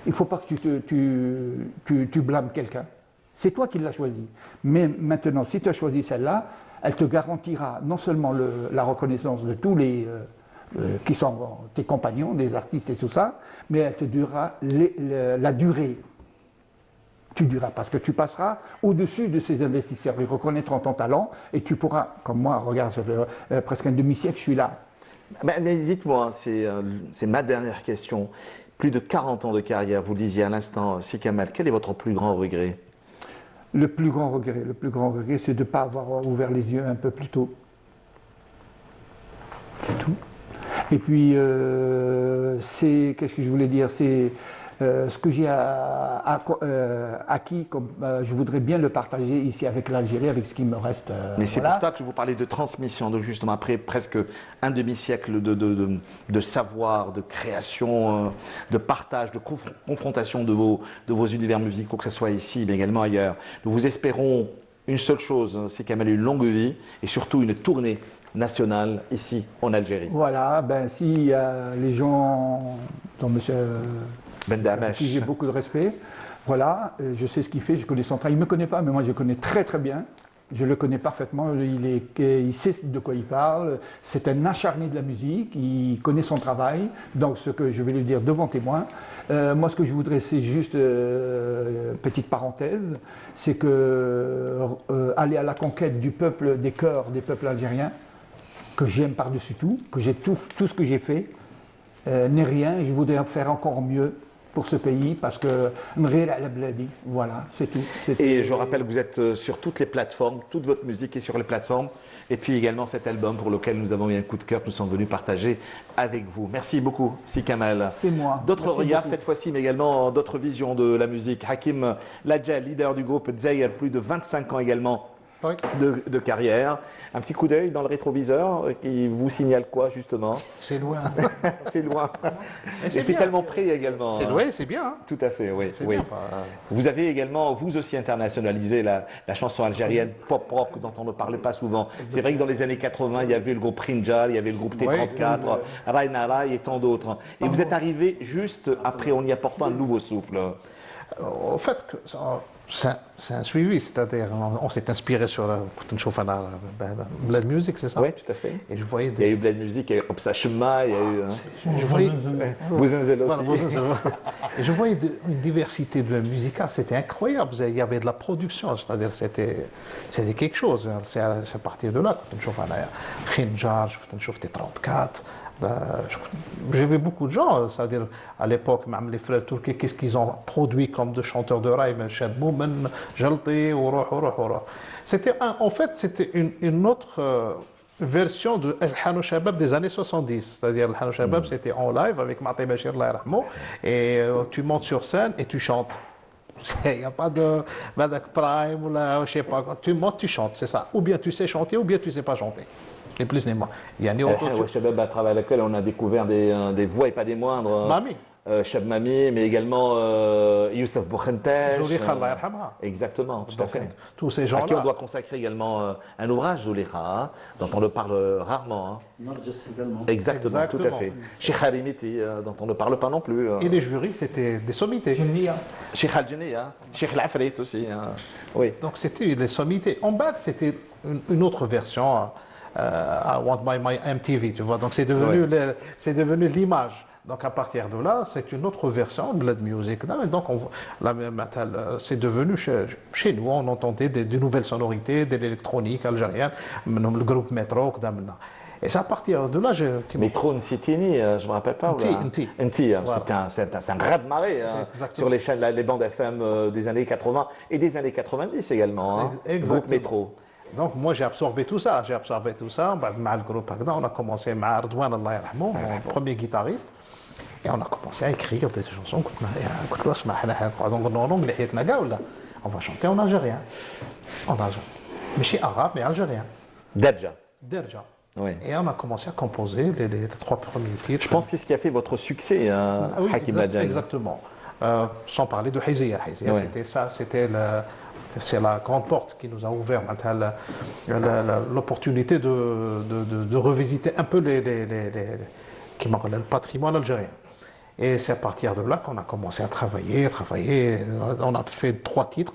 S4: il ne faut pas que tu blâmes quelqu'un. C'est toi qui l'as choisi. Mais maintenant, si tu as choisi celle-là, elle te garantira non seulement la reconnaissance de tous les qui sont tes compagnons, des artistes et tout ça, mais elle te durera la durée. Tu diras, parce que tu passeras au-dessus de ces investisseurs. Ils reconnaîtront ton talent et tu pourras, comme moi, regarde, ça fait presque un demi-siècle que je suis là.
S1: Mais dites-moi, c'est ma dernière question. Plus de 40 ans de carrière, vous le disiez à l'instant, Si Kamal, quel est votre plus grand regret?
S4: Le plus grand regret, c'est de ne pas avoir ouvert les yeux un peu plus tôt. C'est tout. Et puis, qu'est-ce que je voulais dire? C'est ce que j'ai acquis, comme, je voudrais bien le partager ici avec l'Algérie, avec ce qui me reste.
S1: Mais c'est
S4: voilà.
S1: pour ça que je vous parlais de transmission, de justement après presque un demi-siècle de savoir, de création, de partage, de confrontation de vos univers musicaux, que ce soit ici, mais également ailleurs. Nous vous espérons une seule chose, c'est qu'elle ait une longue vie et surtout une tournée nationale ici en Algérie.
S4: Voilà, ben si les gens dont monsieur
S1: Ben
S4: à
S1: Damesh.
S4: qui j'ai beaucoup de respect, voilà, je sais ce qu'il fait, je connais son travail. Il ne me connaît pas, mais moi je le connais très très bien. Je le connais parfaitement, il sait de quoi il parle. C'est un acharné de la musique, il connaît son travail. Donc ce que je vais lui dire devant témoin, moi ce que je voudrais, c'est juste, petite parenthèse, c'est que aller à la conquête du peuple, des cœurs des peuples algériens, que j'aime par-dessus tout, que j'ai tout ce que j'ai fait, n'est rien, et je voudrais faire encore mieux pour ce pays, parce que voilà, c'est tout.
S1: Et je rappelle que vous êtes sur toutes les plateformes, toute votre musique est sur les plateformes, et puis également cet album pour lequel nous avons eu un coup de cœur que nous sommes venus partager avec vous. Merci beaucoup, Si Kamal.
S4: C'est moi.
S1: D'autres
S4: Merci
S1: regards
S4: beaucoup.
S1: cette fois-ci, mais également d'autres visions de la musique. Hakim Ladja, leader du groupe Dzaïr, plus de 25 ans également
S2: Oui.
S1: de carrière. Un petit coup d'œil dans le rétroviseur qui vous signale quoi justement?
S2: C'est loin.
S1: C'est loin.
S2: Mais
S1: Et c'est
S2: bien.
S1: tellement près également.
S2: C'est
S1: hein.
S2: loin, c'est bien. Hein.
S1: Tout à fait, oui.
S2: C'est
S1: oui.
S2: bien. Pas-
S1: Vous avez également, vous aussi, internationalisé la chanson algérienne pop-rock dont on ne parlait pas souvent. C'est vrai que dans les années 80, il y avait le groupe Rinjal, il y avait le groupe T34, Raina Rai et tant d'autres. Et vous êtes arrivé juste après en y apportant un nouveau souffle.
S2: Au fait, c'est un suivi, c'est-à-dire on s'est inspiré sur la Bled Music, c'est ça?
S1: Oui, tout à fait.
S2: Et je voyais
S1: Il y a
S2: des.
S1: eu Bled Music, il y a eu Obsa Shema, il y a eu
S2: Je voyais,
S1: Bouzenzel
S2: Voilà,
S1: aussi.
S2: et je voyais une diversité de musicale, c'était incroyable. Il y avait de la production, c'est-à-dire c'était quelque chose. C'est à partir de là que je vois Khinjar, je vois T34. J'ai vu beaucoup de gens, c'est-à-dire à l'époque, même les frères turcs, qu'est-ce qu'ils ont produit comme de chanteurs de raï, Moumen, Jalti, en fait, c'était une autre version de El Hano Shabab des années 70. C'est-à-dire, El Hano Shabab, c'était en live avec Martin Bachir, Allah yarhamou, et tu montes sur scène et tu chantes. Il n'y a pas de prime ou là, je sais pas quoi. Tu montes, tu chantes, c'est ça. Ou bien tu sais chanter, ou bien tu ne sais pas chanter. Les plus ni moins. Il y a ni auto.
S1: Shabab, à travers laquelle on a découvert des voix et pas des moindres.
S2: Mami.
S1: Chab Mami, mais également Youssef Boukhentech.
S2: Zoulikha, Allah yarhamha.
S1: Exactement, tout à
S2: Donc,
S1: fait.
S2: tous ces
S1: À qui on
S2: gens-là.
S1: doit consacrer également un ouvrage, Zoulikha, hein, dont on ne parle rarement. Hein.
S3: Nargis également.
S1: Exactement, tout à
S2: Exactement.
S1: fait. Cheikh Harimiti, dont on ne parle pas non plus.
S2: Et les jurys, c'était des sommités.
S1: Cheikh Al-Janiya, Cheikh Al-Afrit aussi. Hein. Oui.
S2: Donc c'était les sommités. En bas, c'était une autre version. I want my MTV, tu vois. Donc c'est devenu, l'image. Donc à partir de là, c'est une autre version de Bled Music. Et donc c'est devenu chez nous, on entendait des nouvelles sonorités, de l'électronique algérienne, le groupe Metro. Et c'est à partir de là
S1: Métro Nsitini, je ne me rappelle pas.
S2: Nti.
S1: Hein,
S2: Voilà.
S1: c'est un raz de marée hein,
S2: Exactement.
S1: sur les chaînes, les bandes FM des années 80 et des années 90 également. Hein,
S2: Exactement.
S1: groupe Métro.
S2: Donc moi j'ai absorbé tout ça. Avec le groupe Agda, on a commencé avec Ardouane, Allah yarhamou, mon premier guitariste. Et on a commencé à écrire des chansons. On va chanter en algérien. Mais chez arabe, mais algérien.
S1: Dadja.
S2: Derja.
S1: Oui.
S2: Et on a commencé à composer les trois premiers titres.
S1: Je pense que c'est ce qui a fait votre succès, hein,
S2: Ah oui,
S1: Hakim Ladja.
S2: exactement. Sans parler de Hizia. Hizia,
S1: Ouais.
S2: c'était ça, c'est la grande porte qui nous a ouvert l'opportunité de revisiter un peu qui m'a le patrimoine algérien. Et c'est à partir de là qu'on a commencé à travailler. On a fait 3 titres,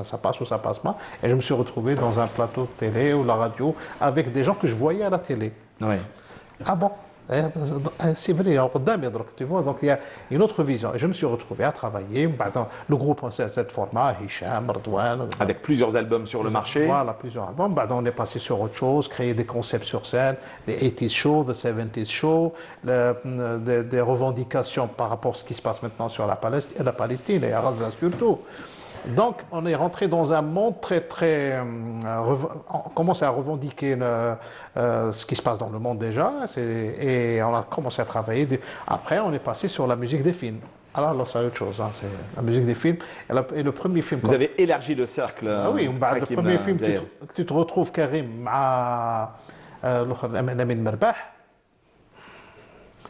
S2: ça passe ou ça passe pas. Et je me suis retrouvé dans un plateau de télé ou la radio avec des gens que je voyais à la télé.
S1: Ouais.
S2: Ah bon? C'est vrai, tu vois, donc il y a une autre vision. Et je me suis retrouvé à travailler. Dans le groupe en cette format, Hicham, Redouane.
S1: Avec plusieurs albums sur le marché.
S2: Voilà, plusieurs albums. On est passé sur autre chose, créer des concepts sur scène, des 80s shows, des 70s shows, des revendications par rapport à ce qui se passe maintenant sur la Palestine et à Gaza surtout. Donc, on est rentré dans un monde on commence à revendiquer ce qui se passe dans le monde déjà, et on a commencé à travailler. Après, on est passé sur la musique des films. Alors là, c'est autre chose, c'est la musique des films. Et le premier film.
S1: Vous avez élargi le cercle.
S2: Ah oui, le premier film, tu te retrouves Karim à Lamine Merbah.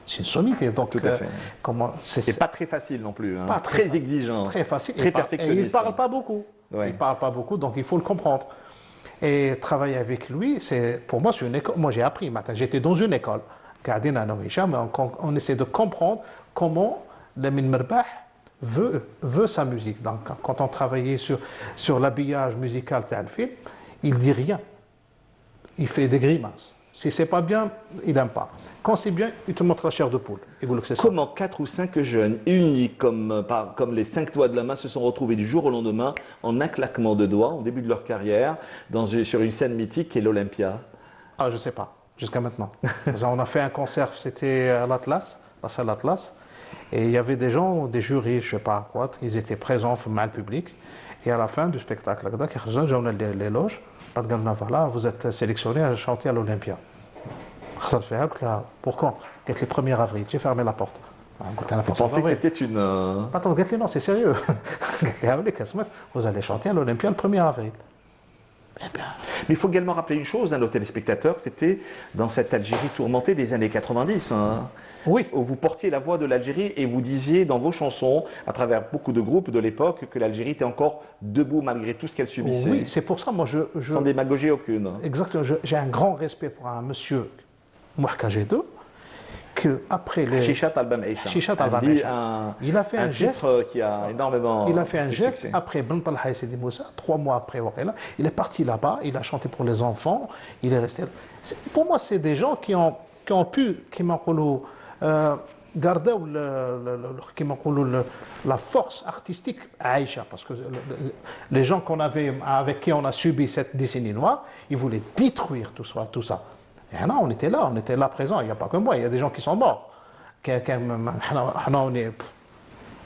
S2: C'est une sommité, donc
S1: tout à fait. C'est pas très facile non plus, hein.
S2: Pas
S1: très exigeant,
S2: très facile,
S1: très perfectionniste.
S2: Et il parle pas beaucoup.
S1: Ouais.
S2: Il parle pas beaucoup, donc il faut le comprendre. Et travailler avec lui, pour moi, c'est une école. Moi, j'ai appris. J'étais dans une école. On essaie de comprendre comment Lamine Merbah veut sa musique. Donc, quand on travaillait sur l'habillage musical de film, il dit rien. Il fait des grimaces. Si c'est pas bien, il n'aime pas. Quand c'est bien, il te montre la chair de poule.
S1: Comment 4 ou 5 jeunes unis comme les 5 doigts de la main se sont retrouvés du jour au lendemain en un claquement de doigts au début de leur carrière sur une scène mythique qui est l'Olympia?
S2: Ah, je ne sais pas, jusqu'à maintenant. On a fait un concert, c'était à l'Atlas, la salle Atlas, et il y avait des gens, des jurys, je ne sais pas quoi, ils étaient présents devant le public, et à la fin du spectacle, les loges, voilà, vous êtes sélectionné à chanter à l'Olympia. Pourquoi? Le 1er avril, j'ai fermé la porte.
S1: Vous pensez que c'était une...
S2: Attends, non, c'est sérieux. Vous allez chanter à l'Olympia le 1er avril.
S1: Mais il faut également rappeler une chose à nos téléspectateurs, c'était dans cette Algérie tourmentée des années 90,
S2: oui.
S1: Où vous portiez la voix de l'Algérie et vous disiez dans vos chansons, à travers beaucoup de groupes de l'époque, que l'Algérie était encore debout malgré tout ce qu'elle subissait.
S2: Oui, c'est pour ça, moi,
S1: sans démagogie aucune.
S2: Exactement, j'ai un grand respect pour un monsieur, Mouhka G2, qu'après les...
S1: Chichat Al-Bam'aïcha.
S2: Il a fait un geste
S1: qui a énormément...
S2: Il a fait un geste après Ben Talha et Sidi Moussa, 3 mois après Waqila. Il est parti là-bas, il a chanté pour les enfants, il est resté... Pour moi, c'est des gens qui ont pu, qui m'ont garder la force artistique à Aïcha, parce que les gens avec qui on a subi cette décennie noire, ils voulaient détruire tout ça. Et là, on était là présents, il n'y a pas que moi, il y a des gens qui sont morts. On est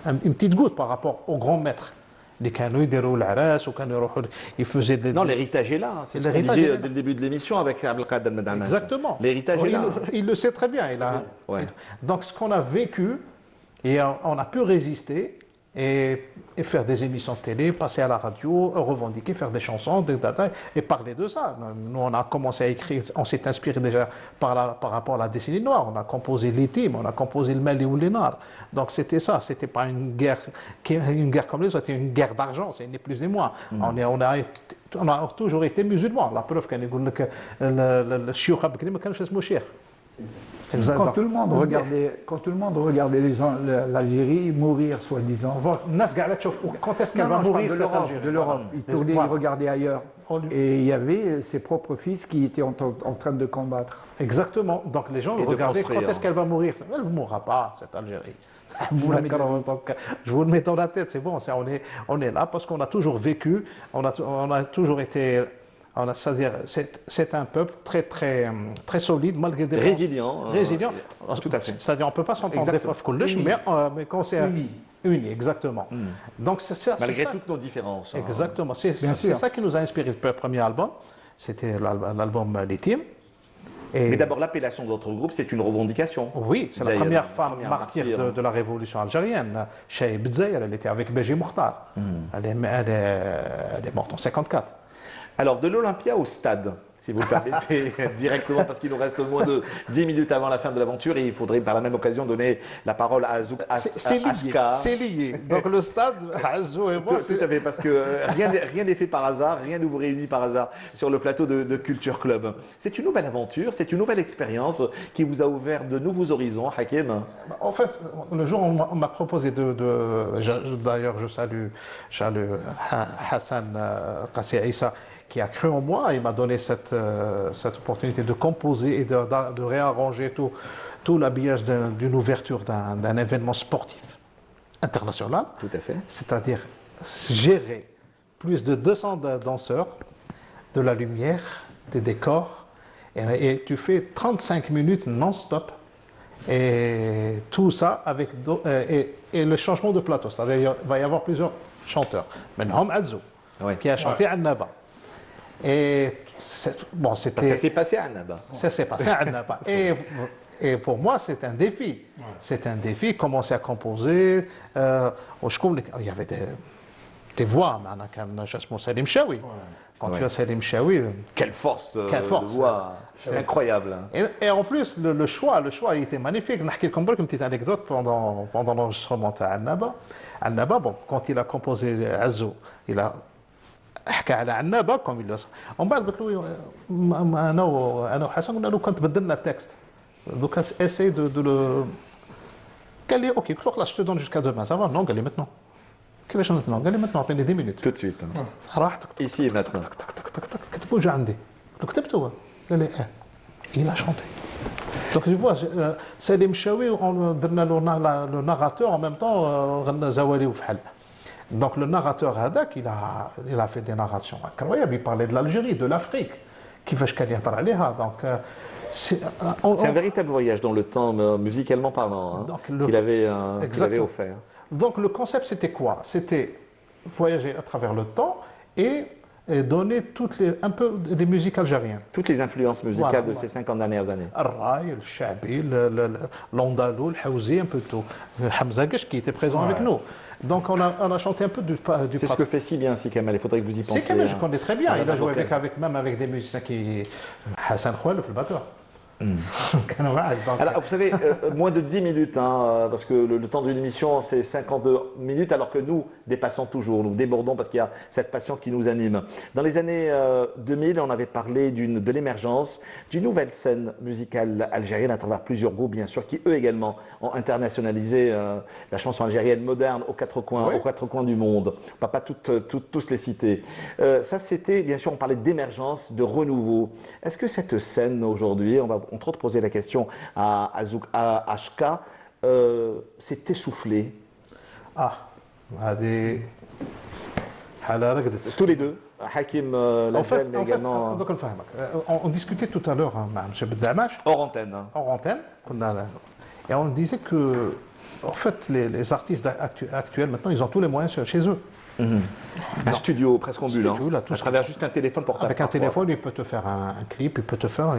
S2: une petite goutte par rapport aux grands maîtres. Ils faisaient
S1: Non, l'héritage est là. C'est ce qu'on disait dès le début de l'émission avec Abdelkader Medana.
S2: Exactement.
S1: L'héritage est là.
S2: Il le sait très bien. Donc, ce qu'on a vécu, et on a pu résister et faire des émissions de télé, passer à la radio, revendiquer, faire des chansons, et parler de ça. Nous, on a commencé à écrire, on s'est inspiré déjà par rapport à la décennie noire. On a composé l'Itim, on a composé le Mali ou l'Inar. Donc c'était ça, c'était pas une guerre comme les autres, c'était une guerre d'argent, c'est ni plus ni moins. On a toujours été musulmans. La preuve qu'on dit que le Chiouk Abkri ma kanch esmo cheikh.
S4: Quand tout le monde regardait l'Algérie mourir, soi-disant.
S2: Quand est-ce qu'elle va mourir
S4: de l'Europe. Il tournait, il regardait ailleurs. Et il y avait ses propres fils qui étaient en train de combattre.
S2: Exactement. Donc les gens regardaient quand est-ce qu'elle va mourir. Elle ne mourra pas, cette Algérie. Je vous le mets dans la tête, c'est bon. On est là parce qu'on a toujours vécu, on a toujours été. C'est-à-dire, c'est un peuple très solide, malgré des...
S1: Résilient.
S2: Tout à fait. C'est-à-dire, on ne peut pas s'entendre des fois, mais quand c'est... Uni, exactement. Donc,
S1: malgré toutes nos différences.
S2: Exactement. C'est ça qui nous a inspiré le premier album. C'était l'album L'Itim.
S1: Mais d'abord, l'appellation de votre groupe, c'est une revendication.
S2: Oui, c'est la première femme martyre de la révolution algérienne. Chaïb Bzaïr, elle était avec Béji Mokhtar. Elle est morte en 1954.
S1: Alors, de l'Olympia au stade, si vous le permettez, directement, parce qu'il nous reste moins de 10 minutes avant la fin de l'aventure et il faudrait par la même occasion donner la parole à Azouk
S2: C'est lié,
S1: HK.
S2: c'est lié. Donc le stade, Azou et moi,
S1: Tout à fait, parce que rien n'est fait par hasard, rien ne vous réunit par hasard sur le plateau de Culture Club. C'est une nouvelle aventure, c'est une nouvelle expérience qui vous a ouvert de nouveaux horizons, Hakim.
S2: En fait, le jour où on m'a proposé d'ailleurs je salue Hassan Qassi Issa, qui a cru en moi, il m'a donné cette opportunité de composer et de réarranger tout l'habillage d'une ouverture d'un événement sportif international.
S1: Tout à fait.
S2: C'est-à-dire gérer plus de 200 danseurs, de la lumière, des décors, et tu fais 35 minutes non-stop, et tout ça avec et le changement de plateau. C'est-à-dire il va y avoir plusieurs chanteurs. Menhom Azou,
S1: Ouais.
S2: qui a chanté Annaba. Et bon, c'était.
S1: Ça s'est passé à Annaba.
S2: Ça s'est passé à Annaba. Et pour moi, c'est un défi. C'est un défi, commencer à composer. Il y avait des voix, maintenant, comme Salim Chaoui. Quand tu as Salim Chaoui.
S1: Quelle force,
S2: Quelle force,
S1: de voix, c'est incroyable.
S2: Et en plus, le choix il était magnifique. Je vais vous raconter une petite anecdote pendant l'enregistrement de Annaba. Annaba, bon, quand il a composé Azou, il a حكى على عنابه كوم يلوس ومن بعد قلت له انا وحسن قلنا له كنت بدلنا التكست دوكا اساي دو لو قال لي اوكي قلت له خلاص جو دون جوسكا دوما سافا نو قال لي متنو كيفاش متنو قال لي متنو عطيني 10 مينوت
S1: Tout de suite.
S2: راح
S1: Ici et maintenant.
S2: كتبوا جا عندي قلت له كتبتوا قال لي اه il a chanté donc je vois Salim Chaoui درنا له le narrateur en même temps غنى زوالي وفحل. Donc le narrateur Hadak, il a fait des narrations incroyables. Il parlait de l'Algérie, de l'Afrique. Donc c'est
S1: un véritable voyage dans le temps, musicalement parlant, hein, qu'il avait offert.
S2: Donc le concept, c'était quoi? C'était voyager à travers le temps et donner un peu des musiques algériennes.
S1: Toutes les influences musicales de ces 50 dernières années.
S2: Al-Rai, le Chabi, l'Andalou, le Haouzi, un peu tout. Hamza Gesh qui était présent avec nous. Donc on a chanté un peu du
S1: C'est ce que fait si bien Si Kamal, il faudrait que vous y pensiez.
S2: Si Kamal, je connais très bien. Il a joué même avec des musiciens qui. Hassan Khoualef, le batteur.
S1: Alors, vous savez, moins de 10 minutes, hein, parce que le temps d'une émission, c'est 52 minutes, alors que nous dépassons toujours, nous débordons parce qu'il y a cette passion qui nous anime. Dans les années 2000, on avait parlé de l'émergence d'une nouvelle scène musicale algérienne à travers plusieurs groupes, bien sûr, qui eux également ont internationalisé la chanson algérienne moderne aux quatre coins du monde. On ne va pas tous les citer. Ça, c'était, bien sûr, on parlait d'émergence, de renouveau. Est-ce que cette scène aujourd'hui, on va entre autres poser la question à Azouk HK, s'est essoufflé? Tous les deux, Hakim Lajel, mais également.
S2: On discutait tout à l'heure, M. Beddamash.
S1: Hors antenne.
S2: Et on disait que, en fait, les artistes actuels, maintenant, ils ont tous les moyens chez eux.
S1: Un studio presque ambulant, à travers juste un téléphone portable.
S2: Avec un téléphone, il peut te faire un clip, il peut te faire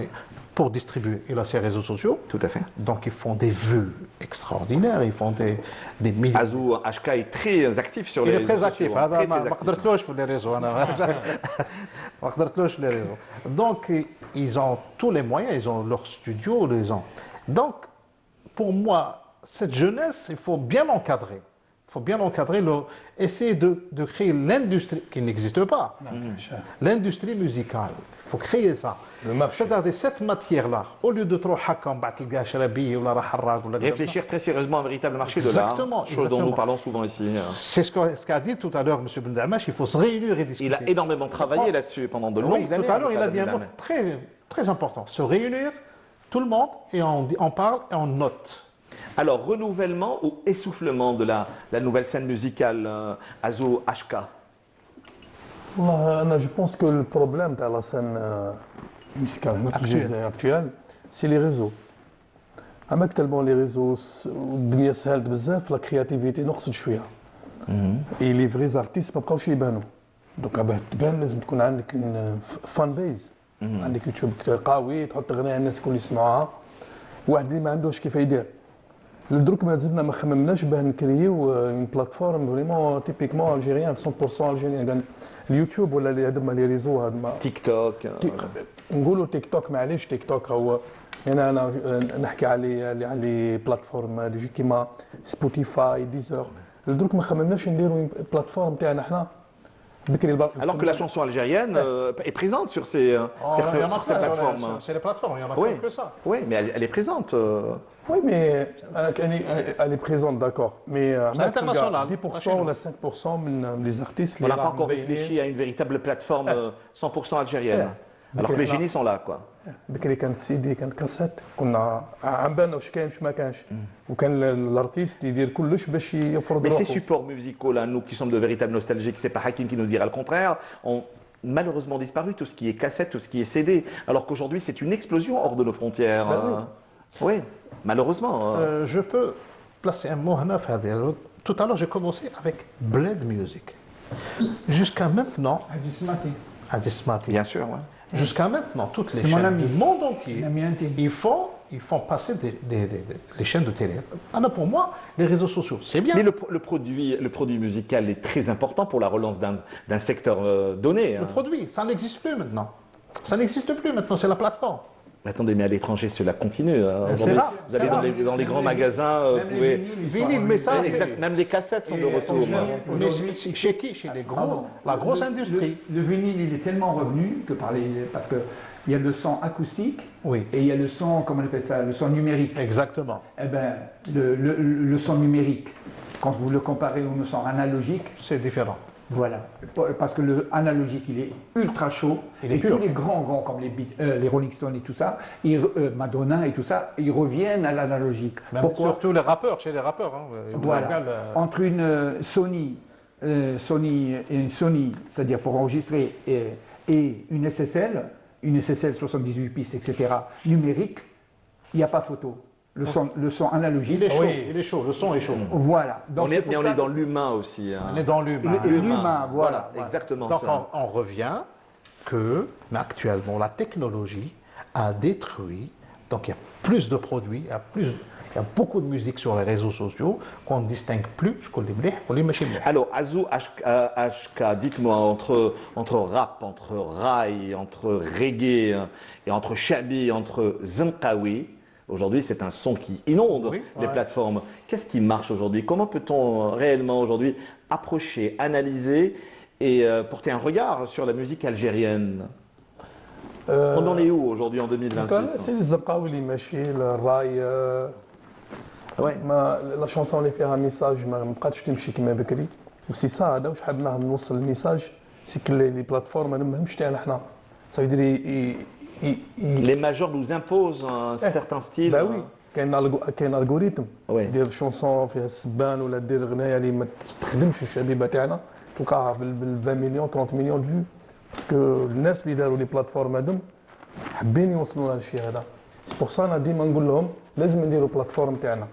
S2: pour distribuer. Il a ses réseaux sociaux.
S1: Tout à fait.
S2: Donc ils font des vues extraordinaires, ils font des milliers.
S1: Azou HK est très actif sur les réseaux sociaux.
S2: Il est très actif. Donc ils ont tous les moyens, ils ont leur studio, Donc pour moi, cette jeunesse, il faut bien l'encadrer. Il faut bien l'encadrer, essayer de créer l'industrie qui n'existe pas. L'industrie musicale. Il faut créer ça. C'est-à-dire cette matière-là, au lieu de trop hakam,
S1: réfléchir très sérieusement à un véritable marché de l'art, chose dont nous parlons souvent ici.
S2: C'est ce qu'a dit tout à l'heure M. Beddamash, il faut se réunir et discuter.
S1: Il a énormément travaillé là-dessus pendant de longues années.
S2: Tout à l'heure, il a dit un mot très, très important. Se réunir, tout le monde, et on parle et on note.
S1: Alors, renouvellement ou essoufflement de la nouvelle scène musicale Azou HK?
S5: Je pense que le problème de la scène musicale actuelle, c'est les réseaux. Tellement les réseaux, la créativité نقصت شوية. Et les vrais artistes ما بقاوش يبانوا. Donc تبان لازم تكون عندك une fan base. عندك يوتيوب قوي تحط اغنية الناس الكل يسمعوها. واحد اللي ما عندوش كيف يدير. لدروك مازلنا ما خممناش باه نكريو اون بلاتفورم فريمون تيبيكمون الجيريان 100% الجيريان اليوتيوب ولا هذوما لي ريزو هذوما
S1: تيك توك
S5: نقولوا تيك توك معليش تيك توك هو انا نحكي على بلاتفورم اللي كيما سبوتيفاي ديزر درك ما خممناش نديروا بلاتفورم تاعنا حنا بكري
S1: Alors que la chanson algérienne est présente sur ces,
S2: Il y en a
S1: sur ces
S2: plein
S1: plateformes.
S2: sur les plateformes, il y en a
S1: Oui,
S2: que ça.
S1: oui, mais elle est présente.
S5: Oui, mais elle est présente, d'accord. Mais
S2: C'est international,
S5: 10% ou 5% des artistes.
S1: On n'a pas encore réfléchi à une véritable plateforme 100% algérienne. Alors que les génies sont là, quoi.
S5: بكري كان السيدي كان كاسيت كنا عم بالنا واش كاين واش ما كانش وكان الارتيست يدير كلش باش يفرض
S1: Mais ces
S5: روحه.
S1: supports musicaux là, nous qui sommes de véritables nostalgiques, c'est pas Hakim qui nous dira le contraire, ont malheureusement disparu, tout ce qui est cassette, tout ce qui est CD, alors qu'aujourd'hui c'est une explosion hors de nos frontières.
S5: Ben
S1: Oui, malheureusement.
S2: Je peux placer un mot هنا في هذه. Tout à l'heure, j'ai commencé avec Bled Music. Jusqu'à maintenant,
S4: Hadji Smati.
S2: Aziz Smati,
S1: Bien sûr, ouais.
S2: jusqu'à maintenant, toutes les
S4: C'est mon
S2: chaînes
S4: ami.
S2: du monde entier,
S4: Un ami intime.
S2: ils font passer les chaînes de télé. Alors pour moi, les réseaux sociaux, c'est bien.
S1: Mais le produit musical est très important pour la relance d'un secteur donné.
S2: Le produit, ça n'existe plus maintenant. Ça n'existe plus maintenant, c'est la plateforme.
S1: Mais attendez, mais à l'étranger, cela continue. Hein.
S2: C'est
S1: Aujourd'hui,
S2: là,
S1: vous allez
S2: c'est là.
S1: dans les grands magasins, vous pouvez.
S2: Vinyle, mais ça,
S1: Exact, même les cassettes sont de retour.
S2: Mais chez qui? Chez les gros, la grosse industrie.
S4: Le vinyle, il est tellement revenu que parce que il y a le son acoustique
S2: Oui.
S4: et il y a le son, comment on appelle ça, le son numérique.
S2: Exactement.
S4: Eh ben, le son numérique, quand vous le comparez au son analogique,
S2: C'est différent.
S4: voilà. Parce que le analogique, il est ultra chaud.
S2: Il est
S4: et
S2: pur.
S4: tous les grands comme les Rolling Stones et tout ça, Madonna et tout ça, ils reviennent à l'analogique.
S2: Même
S4: Pourquoi?
S2: surtout les rappeurs, chez les rappeurs. Hein.
S4: Voilà. Entre une Sony, c'est-à-dire pour enregistrer, et une SSL 78 pistes, etc., numérique, il n'y a pas photo. Le son analogique.
S2: Il est chaud, il est chaud, le son est chaud.
S4: Voilà. Donc
S1: Mais
S4: c'est pour
S1: on
S4: ça
S1: est dans l'humain aussi. Hein.
S2: On est dans l'humain.
S4: l'humain, voilà.
S1: Exactement
S2: Donc
S1: ça.
S2: on revient que actuellement la technologie a détruit. Donc il y a plus de produits, il y a beaucoup de musique sur les réseaux sociaux qu'on ne distingue plus. Je connais bien, on les met chez moi.
S1: Alors, Azou HK, dites-moi, entre rap, entre rail, entre reggae et entre shabi, entre zinkawi, aujourd'hui c'est un son qui inonde
S2: Oui,
S1: les plateformes. Qu'est-ce qui marche aujourd'hui? Comment peut-on réellement aujourd'hui approcher, analyser et porter un regard sur la musique algérienne? On en est où aujourd'hui en 2026?
S5: سي الزرقاوي اللي ماشي الراي
S1: Ouais.
S5: ما لا شونسون اللي فيها ميساج ما بقاتش تمشي كما بكري وسي سا هذا واش حبنا نوصل الميساج سي كل لي بلاتفورم ما مهمش تاعنا حنا صافي يدير
S1: Les majors nous imposent un certain style.
S5: bah oui كاين الغوريتم
S1: وي.
S5: دير شونسون فيها السبان ولا دير غنايه اللي ما تخدمش الشبيبه تاعنا تلقاها بال 20 مليون 30 مليون فيو باسكو الناس اللي داروا لي بلاتفورم هذم حابين يوصلوا لهذا الشيء هذا سي بور سا انا ديما نقول لهم لازم نديروا بلاتفورم تاعنا.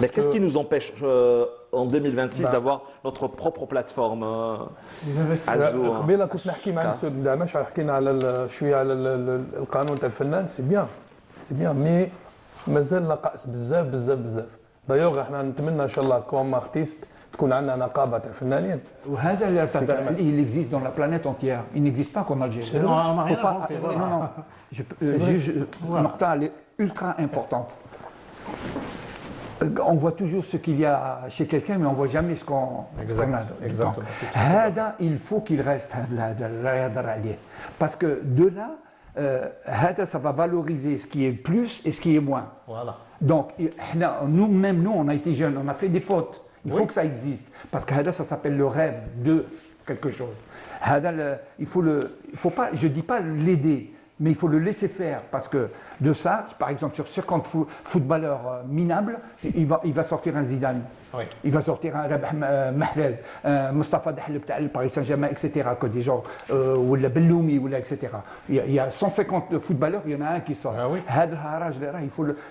S1: Mais qu'est-ce qui nous empêche en 2026 d'avoir notre propre plateforme Azou, hein.
S5: قبيله كنت نحكي مع السود دعمش حكينا على شويه على القانون تاع الفنان سي بيان مي مازال ناقص بزاف بزاف بزاف دايوغ احنا نتمنى ان شاء الله كوم ارتيست تكون عندنا نقابه تاع فنانين.
S4: وهذا il existe dans la planète entière. Il n'existe pas qu'en Algérie.
S2: Non, on n'a rien
S4: Faut pas-
S2: inventé,
S4: non, non. Nokta, elle est ultra importante. On voit toujours ce qu'il y a chez quelqu'un, mais on ne voit jamais ce qu'on a.
S2: Exactement.
S4: هذا, il faut qu'il reste. Parce que de là, هذا, ça va valoriser ce qui est plus et ce qui est moins.
S2: Voilà.
S4: Donc, nous-mêmes, nous, on a été jeunes, on a fait des fautes. Il faut que ça existe. Parce que ça s'appelle le rêve de quelque chose. Il faut pas, je ne dis pas l'aider, mais il faut le laisser faire. Parce que de ça, par exemple, sur 50 footballeurs minables, il va sortir un Zidane.
S2: Oui.
S4: Il va sortir un Rabah Mahrez, un Mustafa Dahleb, le Paris Saint-Germain, etc. Que des gens, ou le Belloumi, etc. Il y a 150 footballeurs, il y en a un qui sort.
S2: Ah oui.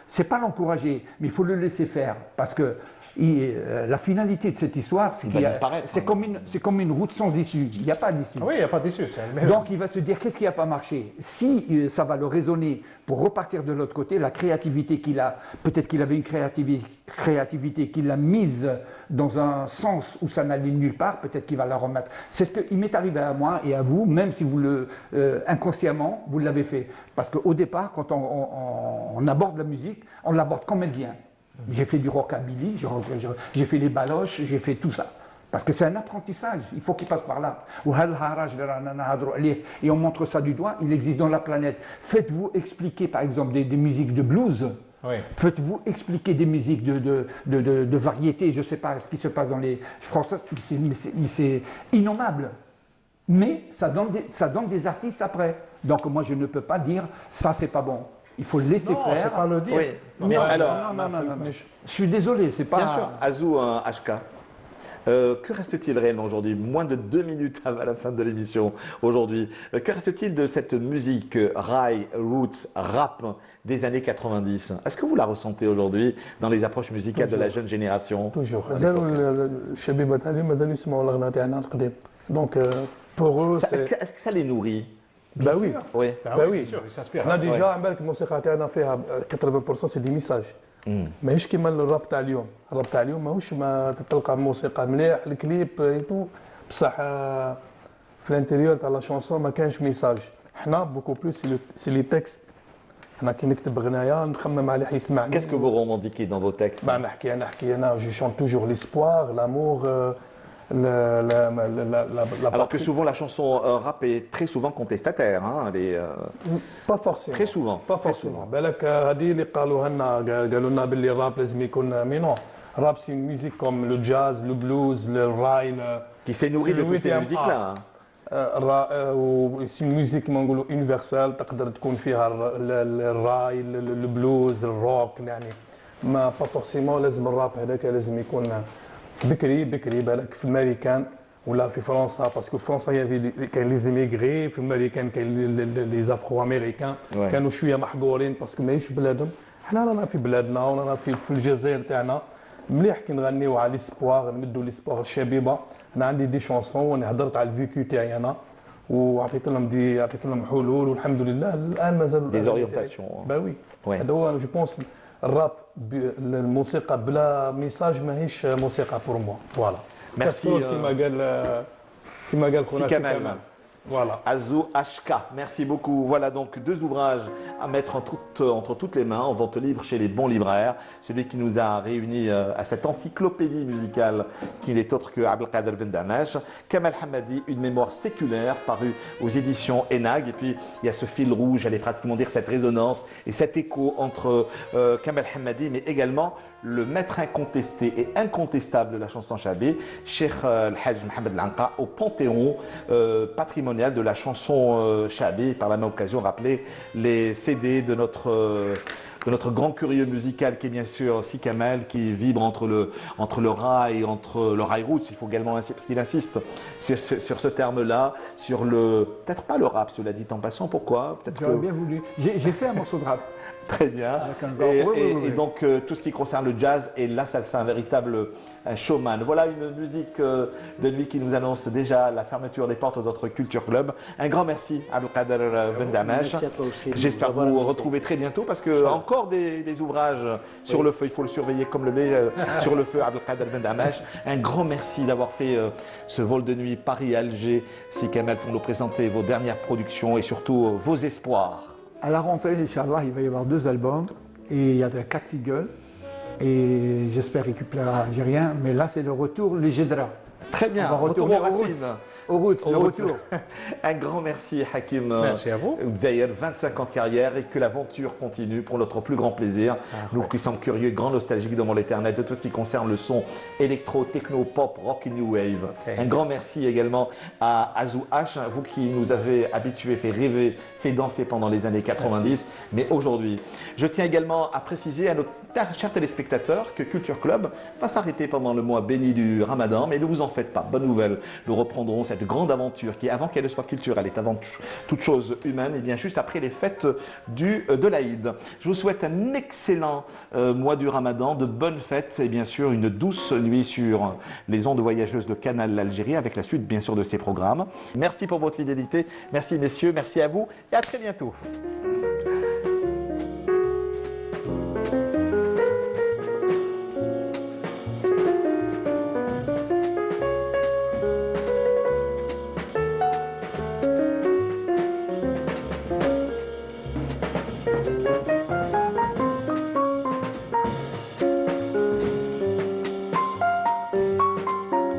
S4: C'est pas l'encourager, mais il faut le laisser faire. Parce que La finalité de cette histoire, c'est
S1: Il va disparaître,
S4: c'est comme une route sans issue. Il n'y a pas d'issue.
S2: Oui, il n'y a pas d'issue.
S4: Donc il va se dire qu'est-ce qui n'a pas marché. Si ça va le raisonner pour repartir de l'autre côté, la créativité qu'il a, peut-être qu'il avait une créativité qu'il a mise dans un sens où ça n'allait nulle part, peut-être qu'il va la remettre. C'est ce qu'il m'est arrivé à moi et à vous, même si vous inconsciemment, vous l'avez fait. Parce qu'au départ, quand on aborde la musique, on l'aborde comme elle vient. J'ai fait du rockabilly, j'ai fait les baloches, j'ai fait tout ça. Parce que c'est un apprentissage, il faut qu'il passe par là. Et on montre ça du doigt, il existe dans la planète. Faites-vous expliquer par exemple des musiques de blues,
S2: Oui.
S4: faites-vous expliquer des musiques de variété, je ne sais pas ce qui se passe dans les Français, c'est innommable. Mais ça donne des artistes après. Donc moi je ne peux pas dire ça c'est pas bon. Il faut le laisser
S2: Non,
S4: faire.
S2: c'est pas le dire.
S1: Oui. Mais
S4: Non,
S1: alors,
S4: non. Je suis désolé, c'est pas.
S1: bien sûr, Azou HK. Que reste-t-il réellement aujourd'hui? Moins de 2 minutes à la fin de l'émission aujourd'hui. Que reste-t-il de cette musique rail, roots, rap des années 90? Est-ce que vous la ressentez aujourd'hui dans les approches musicales de la jeune génération?
S5: توجور مازالوا الشبيبه تاع اليوم مازالوا يسمعوا الاغاني تاعنا القديم دونك بور
S1: Est-ce que ça les nourrit?
S5: bah oui
S1: Oui.
S2: Bah
S5: Bah
S2: oui,
S5: oui.
S2: bien sûr, il s'inspire.
S5: حنا ديجا على بالك الموسيقى تاعنا فيها 80% سي دي ميساج ماهيش كيما الراب تاع اليوم الراب تاع اليوم ماهوش ما تلقى الموسيقى مليح الكليب ايتو بصح في الانتيريور تاع لا شونسون ما كانش ميساج حنا بوكو بلوس سي لي تكست حنا كي نكتب غنايه نخمم على يسمعني
S1: Qu'est-ce que vous revendiquez dans vos textes?
S5: bah نحكي انا جو شونت توجور ليسبوار لامور
S1: Alors que souvent la chanson rap est très souvent contestataire. Hein,
S5: با فورسيمون
S1: Très souvent.
S5: با
S1: très
S5: فورسيمون
S1: souvent.
S5: بالك هذه اللي قالوها لنا قالوا لنا باللي الراب لازم يكون مينو الراب سي ميوزيك كوم لو جاز لو بلوز الراي
S1: Qui s'est nourri de toutes ces musiques-là. Hein.
S5: سي ميوزيك كيما نقولوا يونيفرسال تقدر تكون فيها الراي البلوز الروك يعني ما با فورسيمون لازم الراب هذاك لازم يكون بكري بالك في الامريكان ولا في فرنسا باسكو في فرنسا كاين لي زيميغري في الامريكان كاين لي زافرو امريكان
S1: Ouais.
S5: كانوا شويه محقورين باسكو ماهيش بلادهم حنا رانا في بلادنا ورانا في الجزائر تاعنا مليح كي نغنيو على ليسبوار نمدوا ليسبوار الشبيبه انا عندي دي شونسون وانا هضرت على الفيكو تاعي انا وعطيت لهم حلول والحمد لله الان مازال
S1: Des orientations.
S5: با وي
S1: Ouais.
S5: هذا هو جو بونس الراب الموسيقى بلا ميساج ماهيش موسيقى بور موا فوالا
S1: Merci,
S5: كما قال خونا
S1: سي كمال.
S5: فوالا
S1: Azou HK, merci beaucoup. Voilà donc 2 ouvrages à mettre entre toutes les mains en vente libre chez les bons libraires. Celui qui nous a réunis à cette encyclopédie musicale qui n'est autre que Abdelkader Ben Damash. Kamal Hamadi, une mémoire séculaire parue aux éditions ENAG. Et puis il y a ce fil rouge, j'allais pratiquement dire cette résonance et cet écho entre Kamal Hamadi, mais également le maître incontesté et incontestable de la chanson chabé, Cheikh El-Hajj Mohamed Lanqa, au panthéon patrimonial de la chanson chabé. Par la même occasion, rappeler les CD de notre grand curieux musical qui est bien sûr Si Kamal, qui vibre entre le rail, entre le rail roots. Il faut également insister, parce qu'il insiste sur ce terme-là, sur peut-être pas le rap, cela dit en passant. Pourquoi? Peut-être
S4: J'aurais
S1: que
S4: bien voulu. J'ai fait un morceau de rap.
S1: très bien.
S4: Avec un gars. Oui.
S1: Et donc tout ce qui concerne le jazz, et là c'est un véritable showman. Voilà une musique de nuit qui nous annonce déjà la fermeture des portes de notre Culture Club. Un grand merci à Abdelkader Ben Damash.
S3: Merci à toi aussi de
S1: J'espère
S3: nous avoir
S1: vous
S3: invités.
S1: retrouver très bientôt parce que encore des ouvrages sur le feu. Il faut le surveiller comme le lait sur le feu. Abdelkader Ben Damash. Un grand merci d'avoir fait ce vol de nuit Paris-Alger, Si Kamal, pour nous présenter vos dernières productions et surtout vos espoirs.
S4: À la rentrée, Inch'Allah, il va y avoir 2 albums et il y a 4 singles. Et j'espère récupérer algérien, mais là c'est le retour, le Jedra.
S1: Très bien,
S4: On va
S1: retour
S4: retourner
S1: aux racines.
S4: Au route, le
S1: route.
S4: retour.
S1: Un grand merci Hakim
S2: Merci à vous.
S1: D'ailleurs, 25 ans de carrière et que l'aventure continue pour notre plus grand plaisir. Nous qui sommes curieux, grand nostalgiques devant l'éternel de tout ce qui concerne le son électro, techno, pop, rock et new wave.
S2: Ok.
S1: Un grand merci également à Azou H, vous qui nous avez habitués, fait rêver, fait danser pendant les années 90. Mais aujourd'hui, je tiens également à préciser à nos chers téléspectateurs que Culture Club va s'arrêter pendant le mois béni du Ramadan. Mais ne vous en faites pas, bonne nouvelle, nous reprendrons cette cette grande aventure qui, avant qu'elle soit culturelle, est avant toute chose humaine, et bien juste après les fêtes de l'Aïd. Je vous souhaite un excellent mois du Ramadan, de bonnes fêtes et bien sûr une douce nuit sur les ondes voyageuses de Canal l'Algérie avec la suite bien sûr de ces programmes. Merci pour votre fidélité, merci messieurs, merci à vous et à très bientôt.